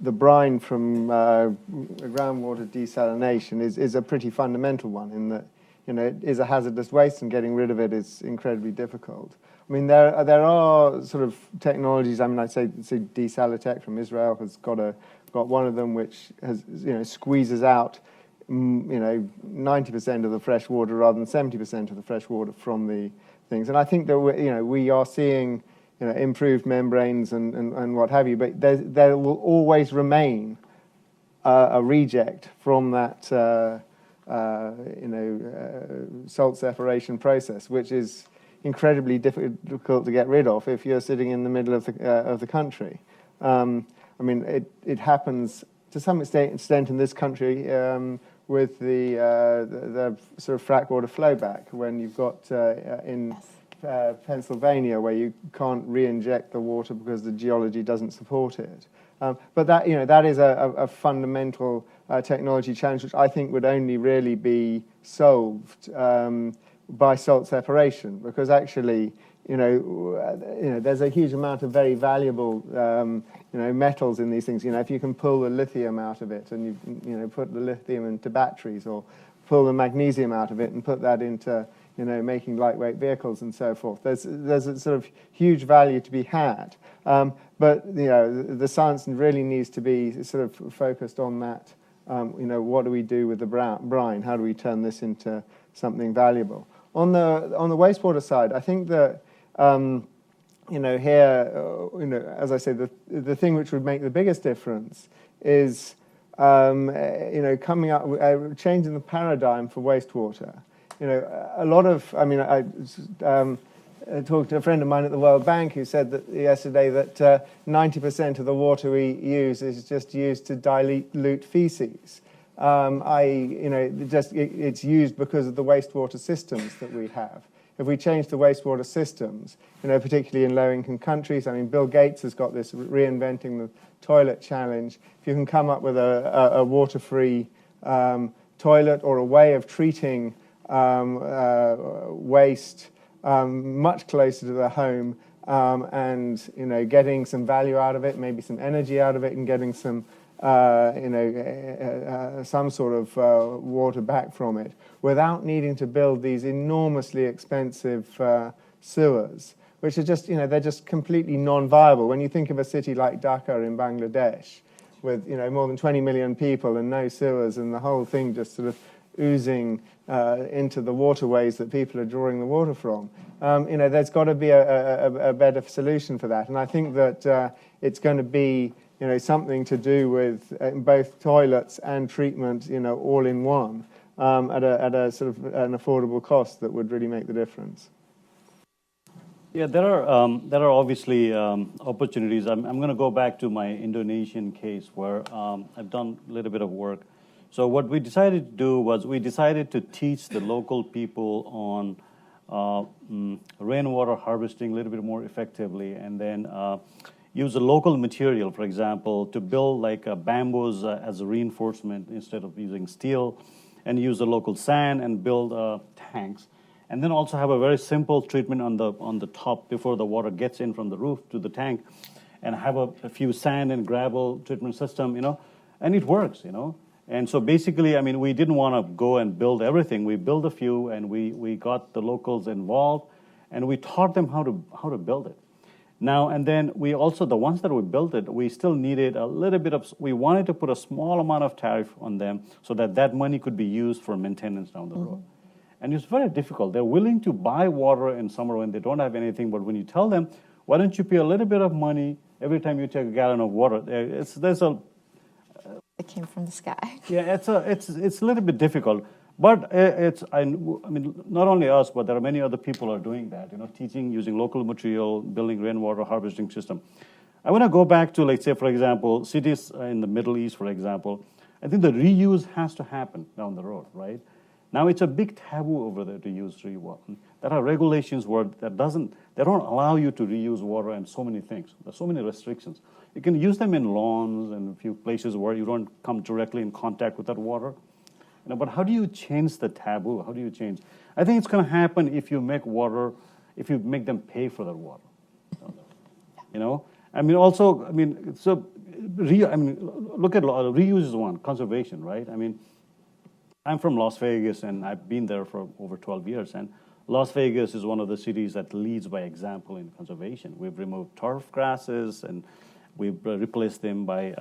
the brine from groundwater desalination is a pretty fundamental one in that, it is a hazardous waste and getting rid of it is incredibly difficult. There are sort of technologies. I'd say Desalotech from Israel has got one of them which has squeezes out 90% of the fresh water rather than 70% of the fresh water from the things. And I think that we are seeing improved membranes and what have you, but there will always remain a reject from that salt separation process, which is incredibly difficult to get rid of if you're sitting in the middle of the country. It happens to some extent in this country with the sort of frack water flowback, when you've got in Pennsylvania where you can't re-inject the water because the geology doesn't support it. But that is a fundamental technology challenge which I think would only really be solved by salt separation, because actually there's a huge amount of very valuable metals in these things. If you can pull the lithium out of it and you put the lithium into batteries, or pull the magnesium out of it and put that into making lightweight vehicles and so forth, there's a sort of huge value to be had. But the science really needs to be sort of focused on that. What do we do with the brine? How do we turn this into something valuable? On the wastewater side, I think that here, as I say, the thing which would make the biggest difference is, coming up, changing the paradigm for wastewater. A lot of, I talked to a friend of mine at the World Bank who said that yesterday that 90% of the water we use is just used to dilute feces. It's used because of the wastewater systems that we have. If we change the wastewater systems, particularly in low-income countries, Bill Gates has got this reinventing the toilet challenge. If you can come up with a water-free toilet or a way of treating waste much closer to the home, and getting some value out of it, maybe some energy out of it, and getting some sort of water back from it, without needing to build these enormously expensive sewers, which are just they're just completely non-viable. When you think of a city like Dhaka in Bangladesh, with more than 20 million people and no sewers, and the whole thing just sort of oozing into the waterways that people are drawing the water from. There's got to be a better solution for that. And I think that it's going to be something to do with both toilets and treatment, all in one, at a sort of an affordable cost that would really make the difference. Yeah, there are obviously opportunities. I'm going to go back to my Indonesian case where I've done a little bit of work. So what we decided to do was we decided to teach the local people on rainwater harvesting a little bit more effectively, and then use a local material, for example, to build like bamboos as a reinforcement instead of using steel, and use the local sand and build tanks. And then also have a very simple treatment on the top before the water gets in from the roof to the tank, and have a few sand and gravel treatment system, and it works, And so basically, we didn't want to go and build everything. We built a few, and we got the locals involved, and we taught them how to build it. Now, and then we also, the ones that we built it, we still needed a little bit of, we wanted to put a small amount of tariff on them so that money could be used for maintenance down the road. And it's very difficult. They're willing to buy water in summer when they don't have anything, but when you tell them, why don't you pay a little bit of money every time you take a gallon of water, there's a... It came from the sky. Yeah, it's a little bit difficult, but not only us, but there are many other people who are doing that. Teaching using local material, building rainwater harvesting system. I want to go back to, let's say, for example, cities in the Middle East, for example. I think the reuse has to happen down the road, right? Now it's a big taboo over there to use reuse. There are regulations where they don't allow you to reuse water and so many things. There's so many restrictions. You can use them in lawns and a few places where you don't come directly in contact with that water. But how do you change the taboo? How do you change? I think it's going to happen if you make them pay for that water. Look at reuse is one, conservation, right? I'm from Las Vegas, and I've been there for over 12 years, and Las Vegas is one of the cities that leads by example in conservation. We've removed turf grasses, and we've replaced them by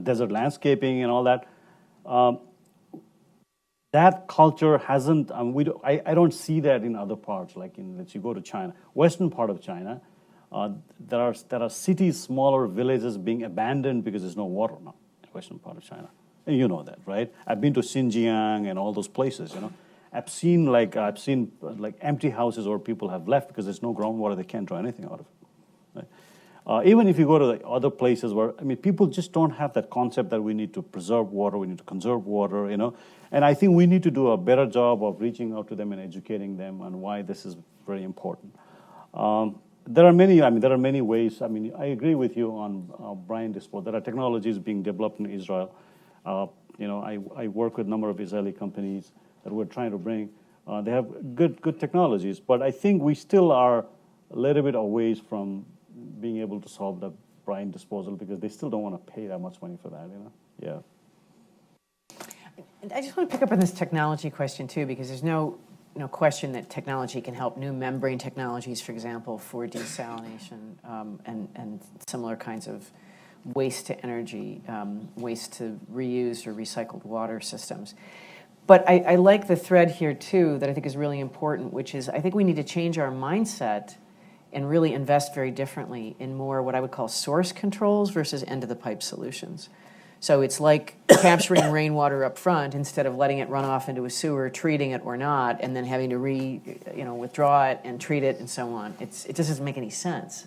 desert landscaping and all that. That culture hasn't, I don't see that in other parts, like let's you go to China. Western part of China, there are cities, smaller villages being abandoned because there's no water now in Western part of China. And you know that, right? I've been to Xinjiang and all those places, I've seen empty houses where people have left because there's no groundwater, they can't draw anything out of it. Right? Even if you go to the other places where, people just don't have that concept that we need to preserve water, we need to conserve water, And I think we need to do a better job of reaching out to them and educating them on why this is very important. There are many ways. I agree with you on brine disposal. There are technologies being developed in Israel. I work with a number of Israeli companies that we're trying to bring. They have good technologies, but I think we still are a little bit away from being able to solve the brine disposal because they still don't want to pay that much money for that. Yeah. I just want to pick up on this technology question too, because there's no question that technology can help. New membrane technologies, for example, for desalination and similar kinds of waste to energy, waste to reused or recycled water systems. But I like the thread here too that I think is really important, which is I think we need to change our mindset and really invest very differently in more what I would call source controls versus end-of-the-pipe solutions. So it's like capturing rainwater up front instead of letting it run off into a sewer, treating it or not, and then having to withdraw it and treat it and so on. It just doesn't make any sense.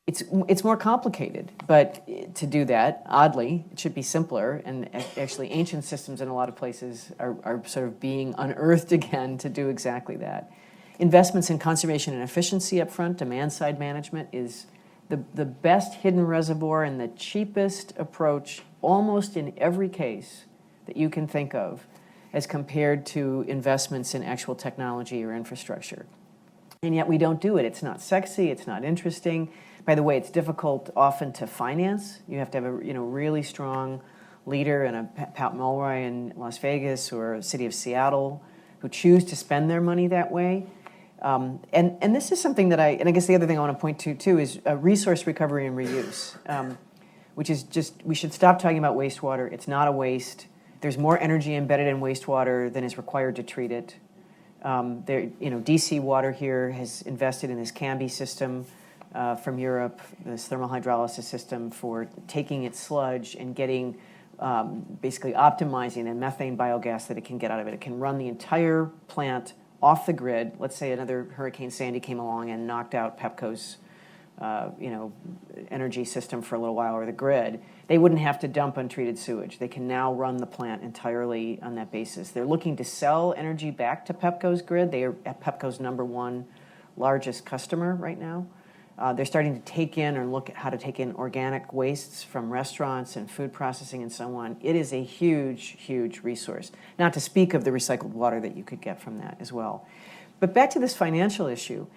It's more complicated, but to do that, oddly, it should be simpler. And actually, ancient systems in a lot of places are sort of being unearthed again to do exactly that. Investments in conservation and efficiency up front, demand-side management is the best hidden reservoir and the cheapest approach almost in every case that you can think of as compared to investments in actual technology or infrastructure. And yet we don't do it. It's not sexy, it's not interesting. By the way, it's difficult often to finance. You have to have a really strong leader and a Pat Mulroy in Las Vegas or a city of Seattle who choose to spend their money that way. And this is something that I guess the other thing I want to point to too is resource recovery and reuse, which is just, we should stop talking about wastewater. It's not a waste. There's more energy embedded in wastewater than is required to treat it. DC Water here has invested in this CAMBI system from Europe, this thermal hydrolysis system for taking its sludge and getting, basically optimizing the methane biogas that it can get out of it. It can run the entire plant off the grid. Let's say another Hurricane Sandy came along and knocked out Pepco's, energy system for a little while, or the grid. They wouldn't have to dump untreated sewage. They can now run the plant entirely on that basis. They're looking to sell energy back to Pepco's grid. They are Pepco's #1 largest customer right now. They're starting to take in or look at how to take in organic wastes from restaurants and food processing and so on. It is a huge, huge resource, not to speak of the recycled water that you could get from that as well. But back to this financial issue.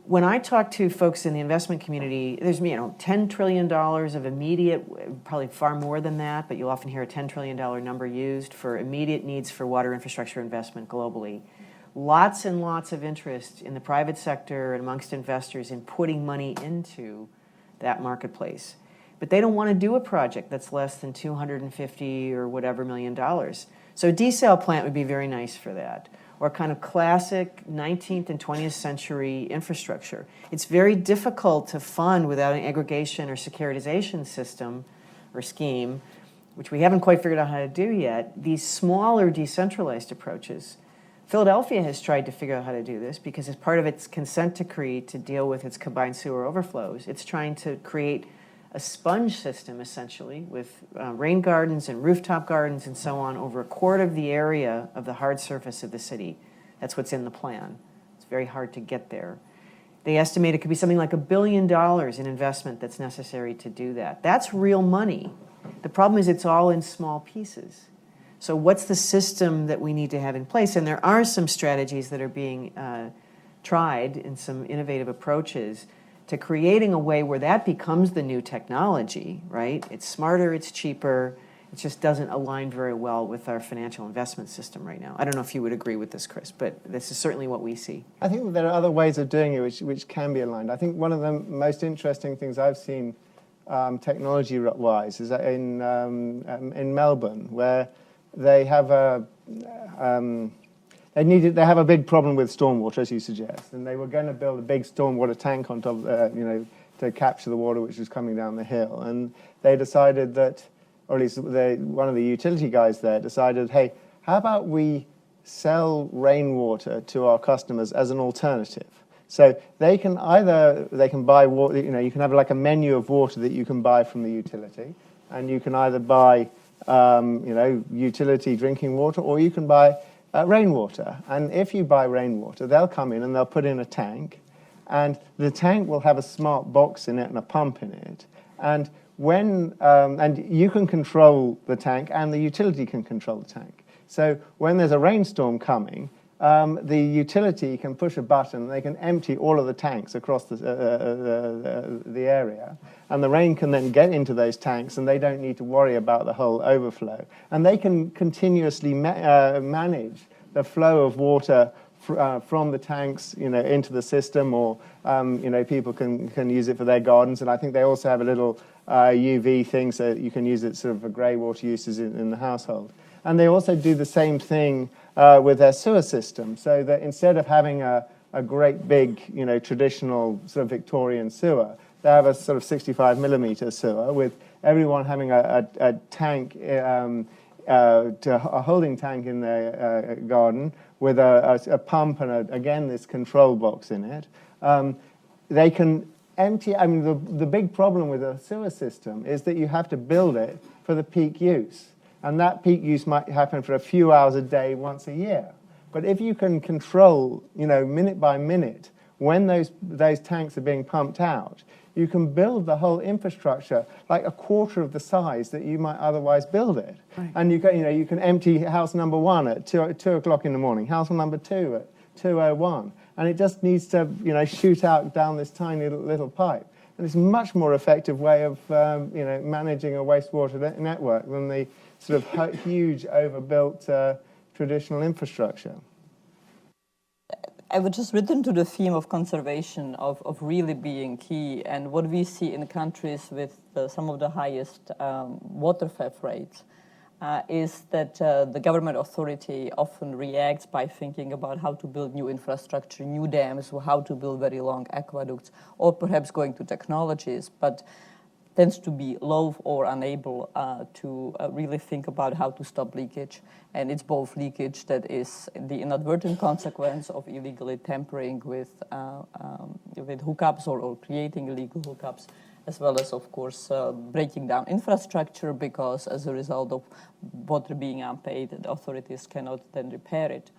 When I talk to folks in the investment community, there's $10 trillion of immediate, probably far more than that, but you'll often hear a $10 trillion number used for immediate needs for water infrastructure investment globally. Lots and lots of interest in the private sector and amongst investors in putting money into that marketplace. But they don't want to do a project that's less than $250 or whatever $million. So a desal plant would be very nice for that, or kind of classic 19th and 20th century infrastructure. It's very difficult to fund without an aggregation or securitization system or scheme, which we haven't quite figured out how to do yet, these smaller decentralized approaches. Philadelphia has tried to figure out how to do this because as part of its consent decree to deal with its combined sewer overflows, it's trying to create a sponge system, essentially, with rain gardens and rooftop gardens and so on over a quarter of the area of the hard surface of the city. That's what's in the plan. It's very hard to get there. They estimate it could be something like $1 billion in investment that's necessary to do that. That's real money. The problem is it's all in small pieces. So what's the system that we need to have in place? And there are some strategies that are being tried in some innovative approaches to creating a way where that becomes the new technology, right? It's smarter, it's cheaper, it just doesn't align very well with our financial investment system right now. I don't know if you would agree with this, Chris, but this is certainly what we see. I think there are other ways of doing it which can be aligned. I think one of the most interesting things I've seen technology-wise is that in Melbourne, where they have they have a big problem with stormwater, as you suggest, and they were going to build a big stormwater tank on top, to capture the water which was coming down the hill. And they decided that, or at least one of the utility guys there decided, hey, how about we sell rainwater to our customers as an alternative? So they can buy water. You can have like a menu of water that you can buy from the utility, and you can either buy utility drinking water, or you can buy rainwater. And if you buy rainwater, they'll come in and they'll put in a tank, and the tank will have a smart box in it and a pump in it. And and you can control the tank, and the utility can control the tank. So when there's a rainstorm coming, the utility can push a button, they can empty all of the tanks across the area, and the rain can then get into those tanks, and they don't need to worry about the whole overflow. And they can continuously manage the flow of water from the tanks, into the system, or people can use it for their gardens. And I think they also have a little UV thing, so you can use it sort of for grey water uses in the household. And they also do the same thing with their sewer system, so that instead of having a a great big, traditional sort of Victorian sewer. They have a sort of 65 millimeter sewer with everyone having a tank, a holding tank in their garden with a pump and, again, this control box in it. They can empty, the big problem with a sewer system is that you have to build it for the peak use. And that peak use might happen for a few hours a day once a year. But if you can control, minute by minute, when those tanks are being pumped out, you can build the whole infrastructure like a quarter of the size that you might otherwise build it. Right. And you can empty house number 1 at 2 o'clock in the morning, house number 2 at 2:01, and it just needs to shoot out down this tiny little pipe. And it's a much more effective way of managing a wastewater network than the sort of huge overbuilt traditional infrastructure. I would just return to the theme of conservation, of really being key, and what we see in countries with some of the highest water theft rates is that the government authority often reacts by thinking about how to build new infrastructure, new dams, or how to build very long aqueducts, or perhaps going to technologies, but tends to be loath or unable to really think about how to stop leakage. And it's both leakage that is the inadvertent consequence of illegally tampering with hookups or creating illegal hookups, as well as, of course, breaking down infrastructure, because as a result of water being unpaid, the authorities cannot then repair it.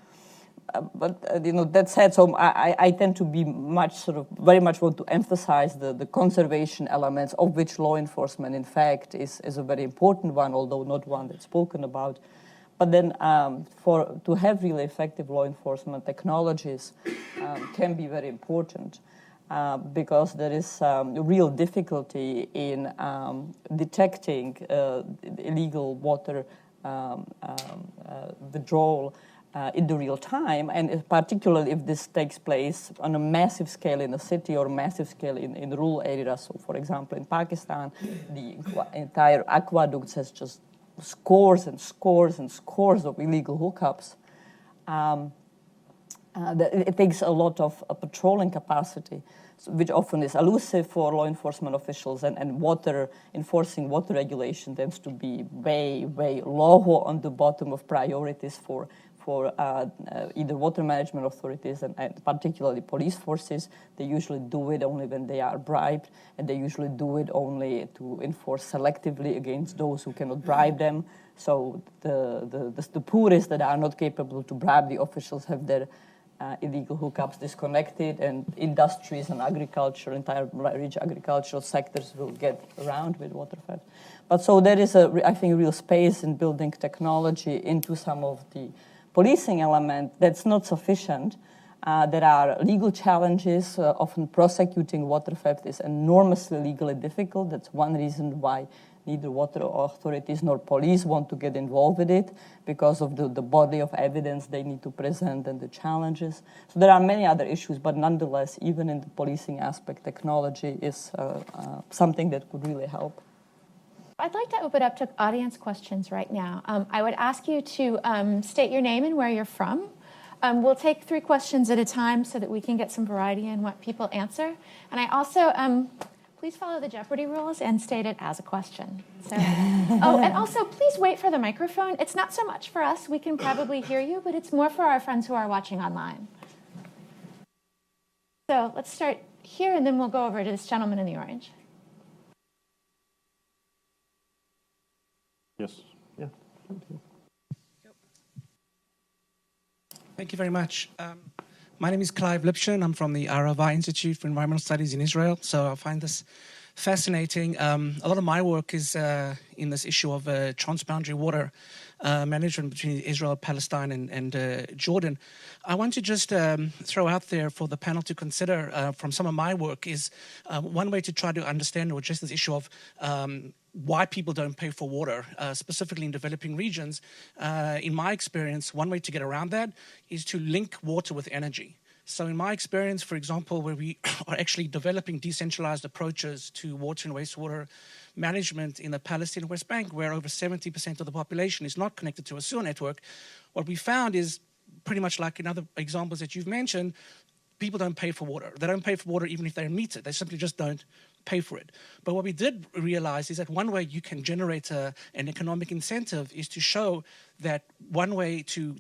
But that said, so I tend to be very much want to emphasize the conservation elements, of which law enforcement, in fact, is a very important one, although not one that's spoken about. But then to have really effective law enforcement, technologies can be very important because there is real difficulty in detecting illegal water withdrawal in the real time, and particularly if this takes place on a massive scale in a city or massive scale in rural areas. So, for example, in Pakistan, the entire aqueducts has just scores and scores and scores of illegal hookups. It takes a lot of patrolling capacity, which often is elusive for law enforcement officials, and enforcing water regulation tends to be way, way lower on the bottom of priorities for either water management authorities and particularly police forces. They usually do it only when they are bribed, and they usually do it only to enforce selectively against those who cannot bribe them. So the poorest that are not capable to bribe the officials have their illegal hookups disconnected, and industries and agriculture, entire rich agricultural sectors will get around with water theft. But so there is, I think, a real space in building technology into some of the policing element that's not sufficient. There are legal challenges. Often prosecuting water theft is enormously legally difficult. That's one reason why neither water authorities nor police want to get involved with it, because of the body of evidence they need to present and the challenges. So there are many other issues, but nonetheless, even in the policing aspect, technology is something that could really help. I'd like to open up to audience questions right now. I would ask you to state your name and where you're from. We'll take 3 questions at a time so that we can get some variety in what people answer. And I also, please follow the Jeopardy rules and state it as a question. So, and also, please wait for the microphone. It's not so much for us. We can probably hear you, but it's more for our friends who are watching online. So let's start here, and then we'll go over to this gentleman in the orange. Yes. Yeah. Thank you very much. My name is Clive Lipshan. I'm from the Arava Institute for Environmental Studies in Israel. So I find this fascinating. A lot of my work is in this issue of transboundary water management between Israel, Palestine, and Jordan. I want to just throw out there for the panel to consider from some of my work is one way to try to understand or address this issue of why people don't pay for water, specifically in developing regions. In my experience, one way to get around that is to link water with energy. So in my experience, for example, where we are actually developing decentralized approaches to water and wastewater management in the Palestinian West Bank, where over 70% of the population is not connected to a sewer network, what we found is pretty much like in other examples that you've mentioned, people don't pay for water. They don't pay for water even if they're metered. They simply just don't pay for it. But what we did realize is that one way you can generate an economic incentive is to show that one way to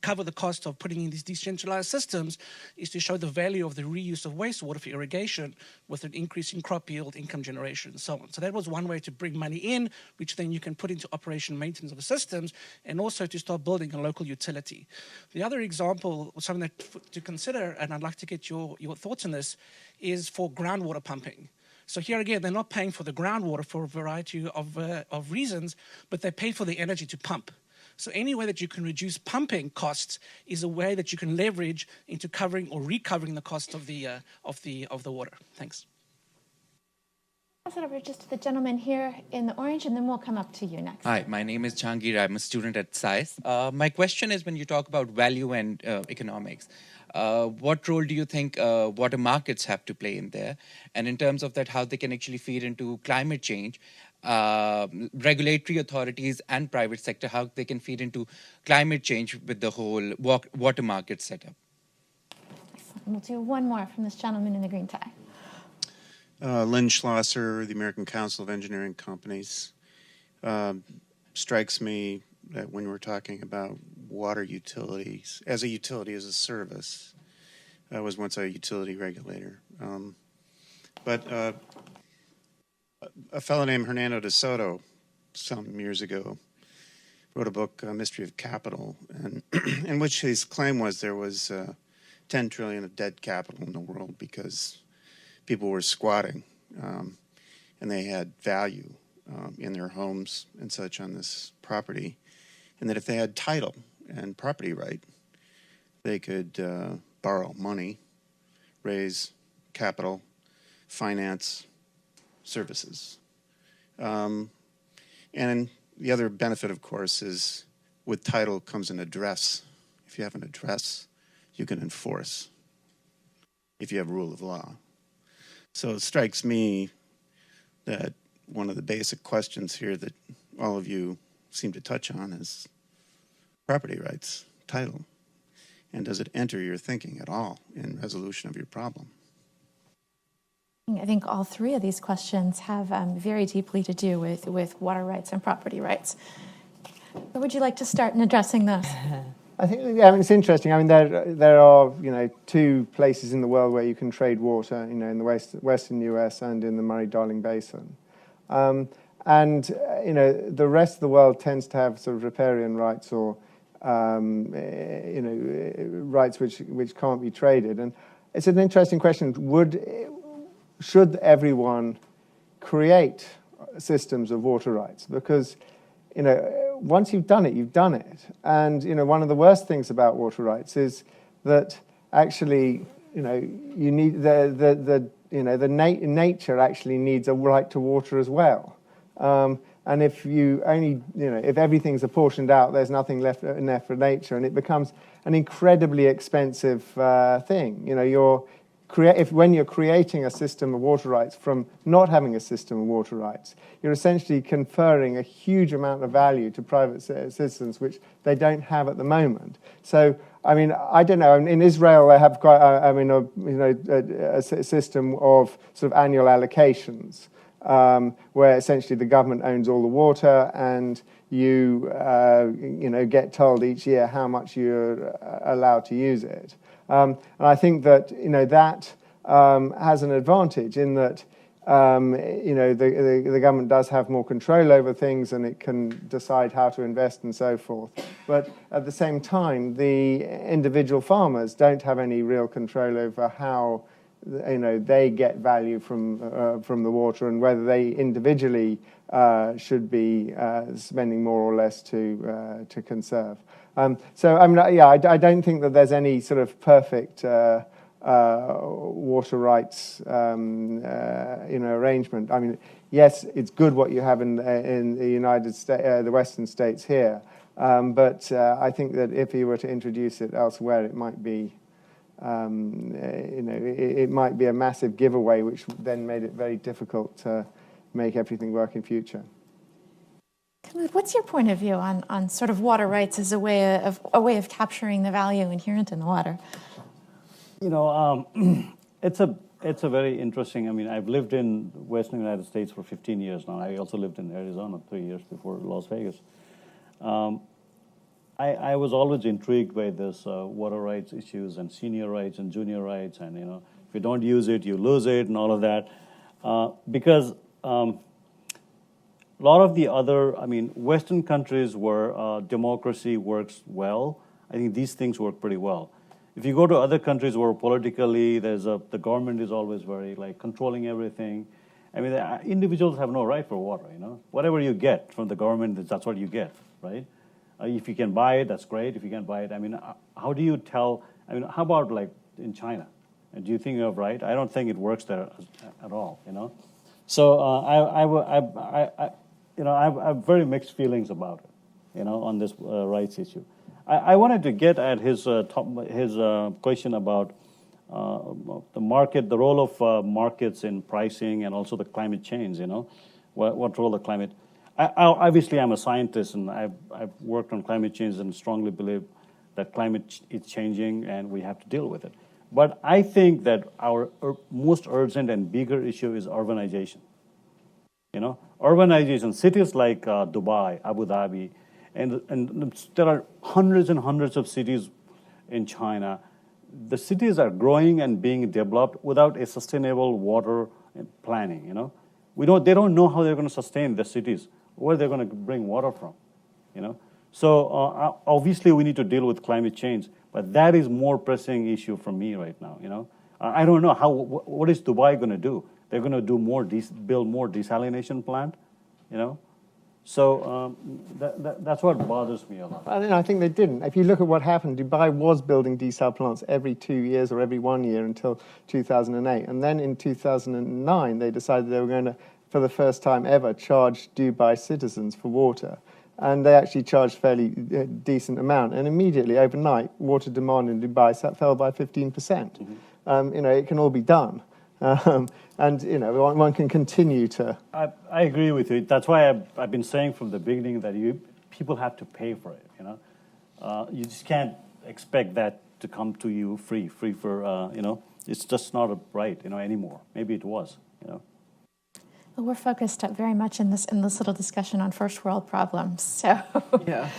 cover the cost of putting in these decentralized systems is to show the value of the reuse of wastewater for irrigation with an increase in crop yield, income generation, and so on. So that was one way to bring money in, which then you can put into operation and maintenance of the systems, and also to start building a local utility. The other example, something that to consider, and I'd like to get your thoughts on this, is for groundwater pumping. So here again, they're not paying for the groundwater for a variety of reasons, but they pay for the energy to pump. So any way that you can reduce pumping costs is a way that you can leverage into covering or recovering the cost of the water. Thanks. Pass it over just to the gentleman here in the orange, and then we'll come up to you next. Hi, my name is Jahangir. I'm a student at SAIS. My question is, when you talk about value and economics, what role do you think water markets have to play in there? And in terms of that, how they can actually feed into climate change, regulatory authorities and private sector, how they can feed into climate change with the whole water market setup? Excellent. We'll do one more from this gentleman in the green tie. Lynn Schlosser, the American Council of Engineering Companies. Strikes me that when we're talking about water utilities, as a utility as a service, I was once a utility regulator. But a fellow named Hernando de Soto, some years ago, wrote a book, Mystery of Capital, and in which his claim was there was 10 trillion of dead capital in the world because people were squatting, and they had value in their homes and such on this property, and that if they had title and property right, they could borrow money, raise capital, finance services. And the other benefit, of course, is with title comes an address. If you have an address, you can enforce if you have rule of law. So it strikes me that one of the basic questions here that all of you seem to touch on is property rights, title. And does it enter your thinking at all in resolution of your problem? I think all three of these questions have very deeply to do with water rights and property rights. Where would you like to start in addressing this? I think, yeah, I mean, it's interesting. I mean, there are, two places in the world where you can trade water, in the western US and in the Murray-Darling Basin. The rest of the world tends to have sort of riparian rights or, rights which can't be traded. And it's an interesting question. Should everyone create systems of water rights? Because, once you've done it, you've done it. And, one of the worst things about water rights is that actually, you need nature actually needs a right to water as well. And if you only, if everything's apportioned out, there's nothing left for nature, and it becomes an incredibly expensive thing. When you're creating a system of water rights from not having a system of water rights, you're essentially conferring a huge amount of value to private citizens, which they don't have at the moment. So, I mean, I don't know. In Israel, they have quite, a system of sort of annual allocations, where essentially the government owns all the water, and you, get told each year how much you're allowed to use it. And I think that that has an advantage in that the government does have more control over things, and it can decide how to invest and so forth. But at the same time, the individual farmers don't have any real control over how they get value from the water, and whether they individually should be spending more or less to conserve. So I mean, I don't think that there's any sort of perfect water rights arrangement. I mean, yes, it's good what you have in the United States, the Western states here, but I think that if you were to introduce it elsewhere, it might be. It might be a massive giveaway, which then made it very difficult to make everything work in future. What's your point of view on sort of water rights as a way of capturing the value inherent in the water? It's a very interesting. I mean, I've lived in Western United States for 15 years now. I also lived in Arizona 3 years before Las Vegas. I was always intrigued by this water rights issues and senior rights and junior rights, and if you don't use it, you lose it, and all of that. Because a lot of the other, Western countries where democracy works well, I think these things work pretty well. If you go to other countries where politically the government is always very controlling everything, the individuals have no right for water. Whatever you get from the government, that's what you get, right? If you can buy it, that's great. If you can't buy it, how do you tell? How about in China? Do you think you have right? I don't think it works there at all. So I have very mixed feelings about it, on this rights issue. I wanted to get at his question about the market, the role of markets in pricing, and also the climate change. What role the climate. Obviously, I'm a scientist, and I've worked on climate change and strongly believe that climate is changing, and we have to deal with it. But I think that our most urgent and bigger issue is urbanization. Urbanization. Cities like Dubai, Abu Dhabi, and there are hundreds and hundreds of cities in China. The cities are growing and being developed without a sustainable water planning. They don't know how they're going to sustain the cities, where they're going to bring water from. So obviously we need to deal with climate change, but that is more pressing issue for me right now. I don't know what is Dubai going to do. They're going to do build more desalination plant. So that's what bothers me a lot. I think they didn't. If you look at what happened, Dubai was building desal plants every 2 years or every 1 year until 2008. And then in 2009, they decided they were going to, for the first time ever, charge Dubai citizens for water. And they actually charged fairly decent amount. And immediately, overnight, water demand in Dubai fell by 15%. Mm-hmm. It can all be done. And one can continue to. I agree with you. That's why I've been saying from the beginning that people have to pay for it. You just can't expect that to come to you free for It's just not a right anymore. Maybe it was. Well, we're focused very much in this little discussion on first world problems. So yeah.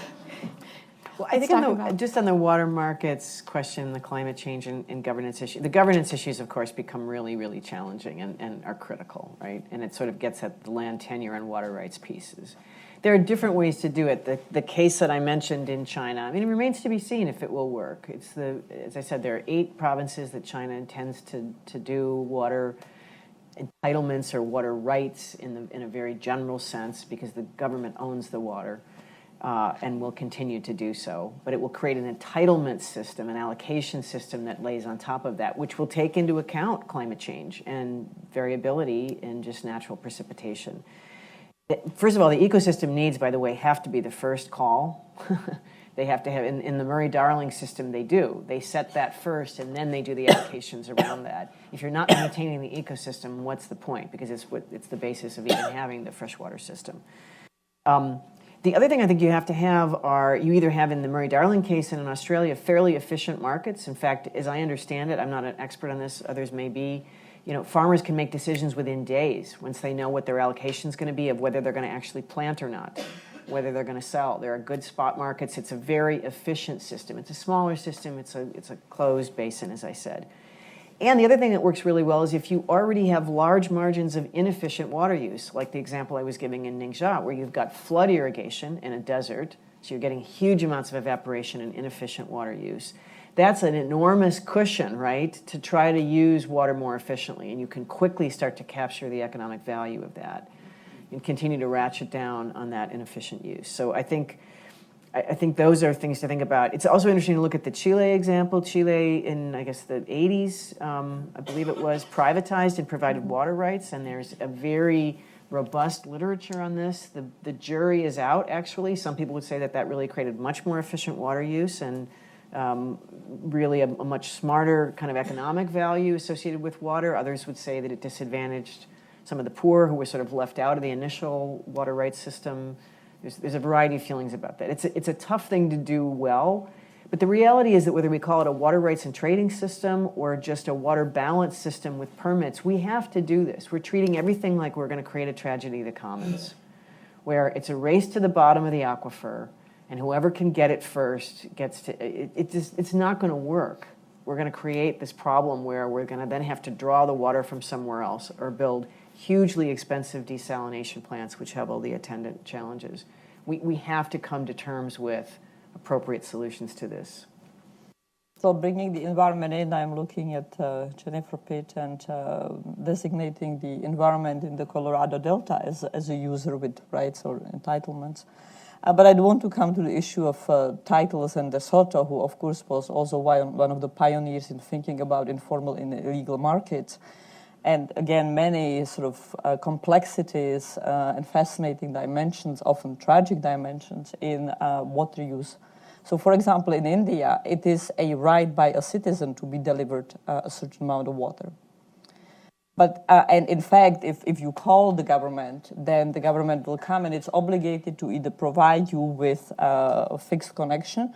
Well, I think just on the water markets question, the climate change and governance issue, the governance issues, of course, become really, really challenging and are critical, right? And it sort of gets at the land tenure and water rights pieces. There are different ways to do it. The case that I mentioned in China, it remains to be seen if it will work. As I said, there are 8 provinces that China intends to do water entitlements or water rights in a very general sense, because the government owns the water. And will continue to do so. But it will create an entitlement system, an allocation system that lays on top of that, which will take into account climate change and variability in just natural precipitation. First of all, the ecosystem needs, by the way, have to be the first call. They have to have, in the Murray-Darling system, they do. They set that first, and then they do the allocations around that. If you're not maintaining the ecosystem, what's the point? Because it's the basis of even having the freshwater system. The other thing I think you have to have are, you either have in the Murray-Darling case and in Australia, fairly efficient markets. In fact, as I understand it, I'm not an expert on this, others may be, farmers can make decisions within days once they know what their allocation is going to be of whether they're going to actually plant or not, whether they're going to sell. There are good spot markets. It's a very efficient system. It's a smaller system. It's a closed basin, as I said. And the other thing that works really well is if you already have large margins of inefficient water use, like the example I was giving in Ningxia, where you've got flood irrigation in a desert, so you're getting huge amounts of evaporation and inefficient water use. That's an enormous cushion, right, to try to use water more efficiently, and you can quickly start to capture the economic value of that and continue to ratchet down on that inefficient use. So I think those are things to think about. It's also interesting to look at the Chile example. Chile in, I guess, the 80s, I believe it was, privatized and provided water rights, and there's a very robust literature on this. The jury is out, actually. Some people would say that really created much more efficient water use and really a much smarter kind of economic value associated with water. Others would say that it disadvantaged some of the poor who were sort of left out of the initial water rights system. There's a variety of feelings about that. It's a tough thing to do well, But the reality is that whether we call it a water rights and trading system or just a water balance system with permits, we have to do this. We're treating everything like we're going to create a tragedy of the commons, where it's a race to the bottom of the aquifer, and whoever can get it first gets to it. It's not going to work. We're going to create this problem where we're going to then have to draw the water from somewhere else or build hugely expensive desalination plants, which have all the attendant challenges. We have to come to terms with appropriate solutions to this. So bringing the environment in, I'm looking at Jennifer Pitt and designating the environment in the Colorado Delta as a user with rights or entitlements. But I want to come to the issue of titles and DeSoto, who of course was also one of the pioneers in thinking about informal and illegal markets. And again, many sort of complexities and fascinating dimensions, often tragic dimensions, in water use. So, for example, in India, it is a right by a citizen to be delivered a certain amount of water. But, and in fact, if you call the government, then the government will come and it's obligated to either provide you with a fixed connection.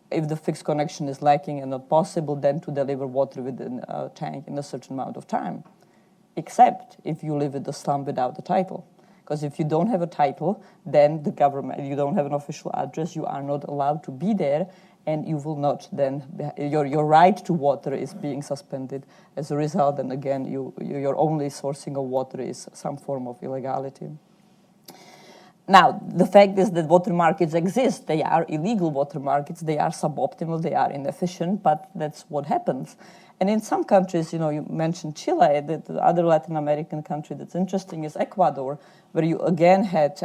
If the fixed connection is lacking and not possible, then to deliver water within a tank in a certain amount of time. Except if you live in the slum without a title. Because if you don't have a title, then the government, you don't have an official address, you are not allowed to be there, and you will not then, your right to water is being suspended as a result, and again, your only sourcing of water is some form of illegality. Now, the fact is that water markets exist. They are illegal water markets, they are suboptimal, they are inefficient, but that's what happens. And in some countries, you mentioned Chile, the other Latin American country that's interesting is Ecuador, where you again had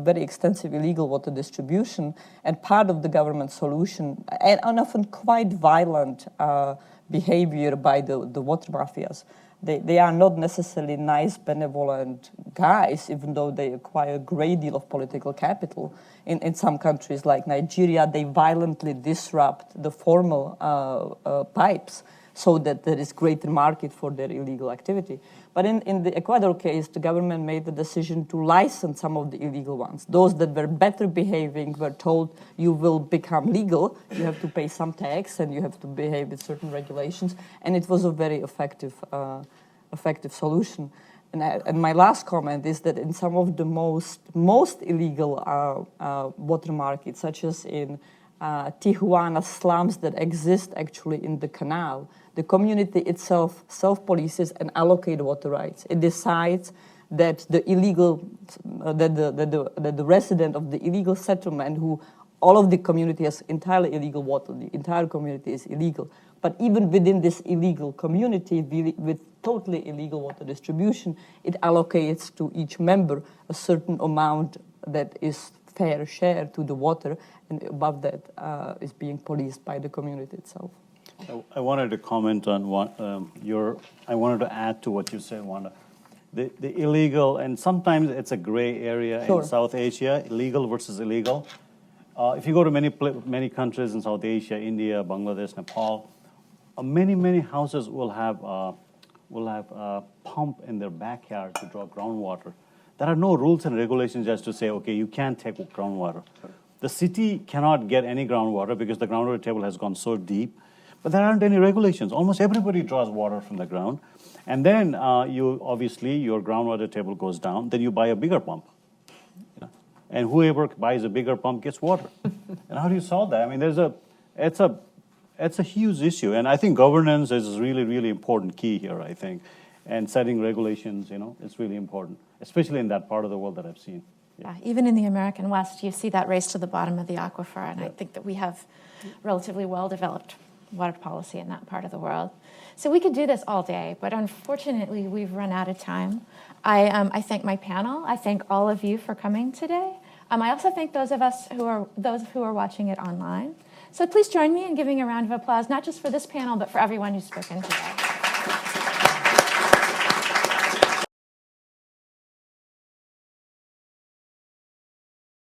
very extensive illegal water distribution, and part of the government solution, and often quite violent behavior by the water mafias. They are not necessarily nice, benevolent guys, even though they acquire a great deal of political capital. In some countries like Nigeria, they violently disrupt the formal pipes so that there is greater market for their illegal activity. But in the Ecuador case, the government made the decision to license some of the illegal ones. Those that were better behaving were told, you will become legal, you have to pay some tax, and you have to behave with certain regulations. And it was a very effective solution. And my last comment is that in some of the most illegal water markets, such as in Tijuana slums that exist actually in the canal, the community itself self-polices and allocates water rights. It decides that the resident of the illegal settlement, who all of the community has entirely illegal water, the entire community is illegal. But even within this illegal community, with totally illegal water distribution, it allocates to each member a certain amount that is fair share to the water, and above that is being policed by the community itself. I wanted to comment on what I wanted to add to what you said, Wanda. The illegal, and sometimes it's a gray area in South Asia, illegal versus illegal. If you go to many countries in South Asia, India, Bangladesh, Nepal, many houses will have a pump in their backyard to draw groundwater. There are no rules and regulations just to say, okay, you can't take groundwater. The city cannot get any groundwater because the groundwater table has gone so deep, but there aren't any regulations. Almost everybody draws water from the ground. And then your groundwater table goes down, then you buy a bigger pump. And whoever buys a bigger pump gets water. And how do you solve that? I mean, it's a huge issue. And I think governance is really, really important key here, I think. And setting regulations, it's really important, especially in that part of the world that I've seen. Yeah, even in the American West, you see that race to the bottom of the aquifer, and I think that we have relatively well-developed water policy in that part of the world. So we could do this all day, but unfortunately, we've run out of time. I thank my panel. I thank all of you for coming today. I also thank those who are watching it online. So please join me in giving a round of applause, not just for this panel, but for everyone who's spoken today.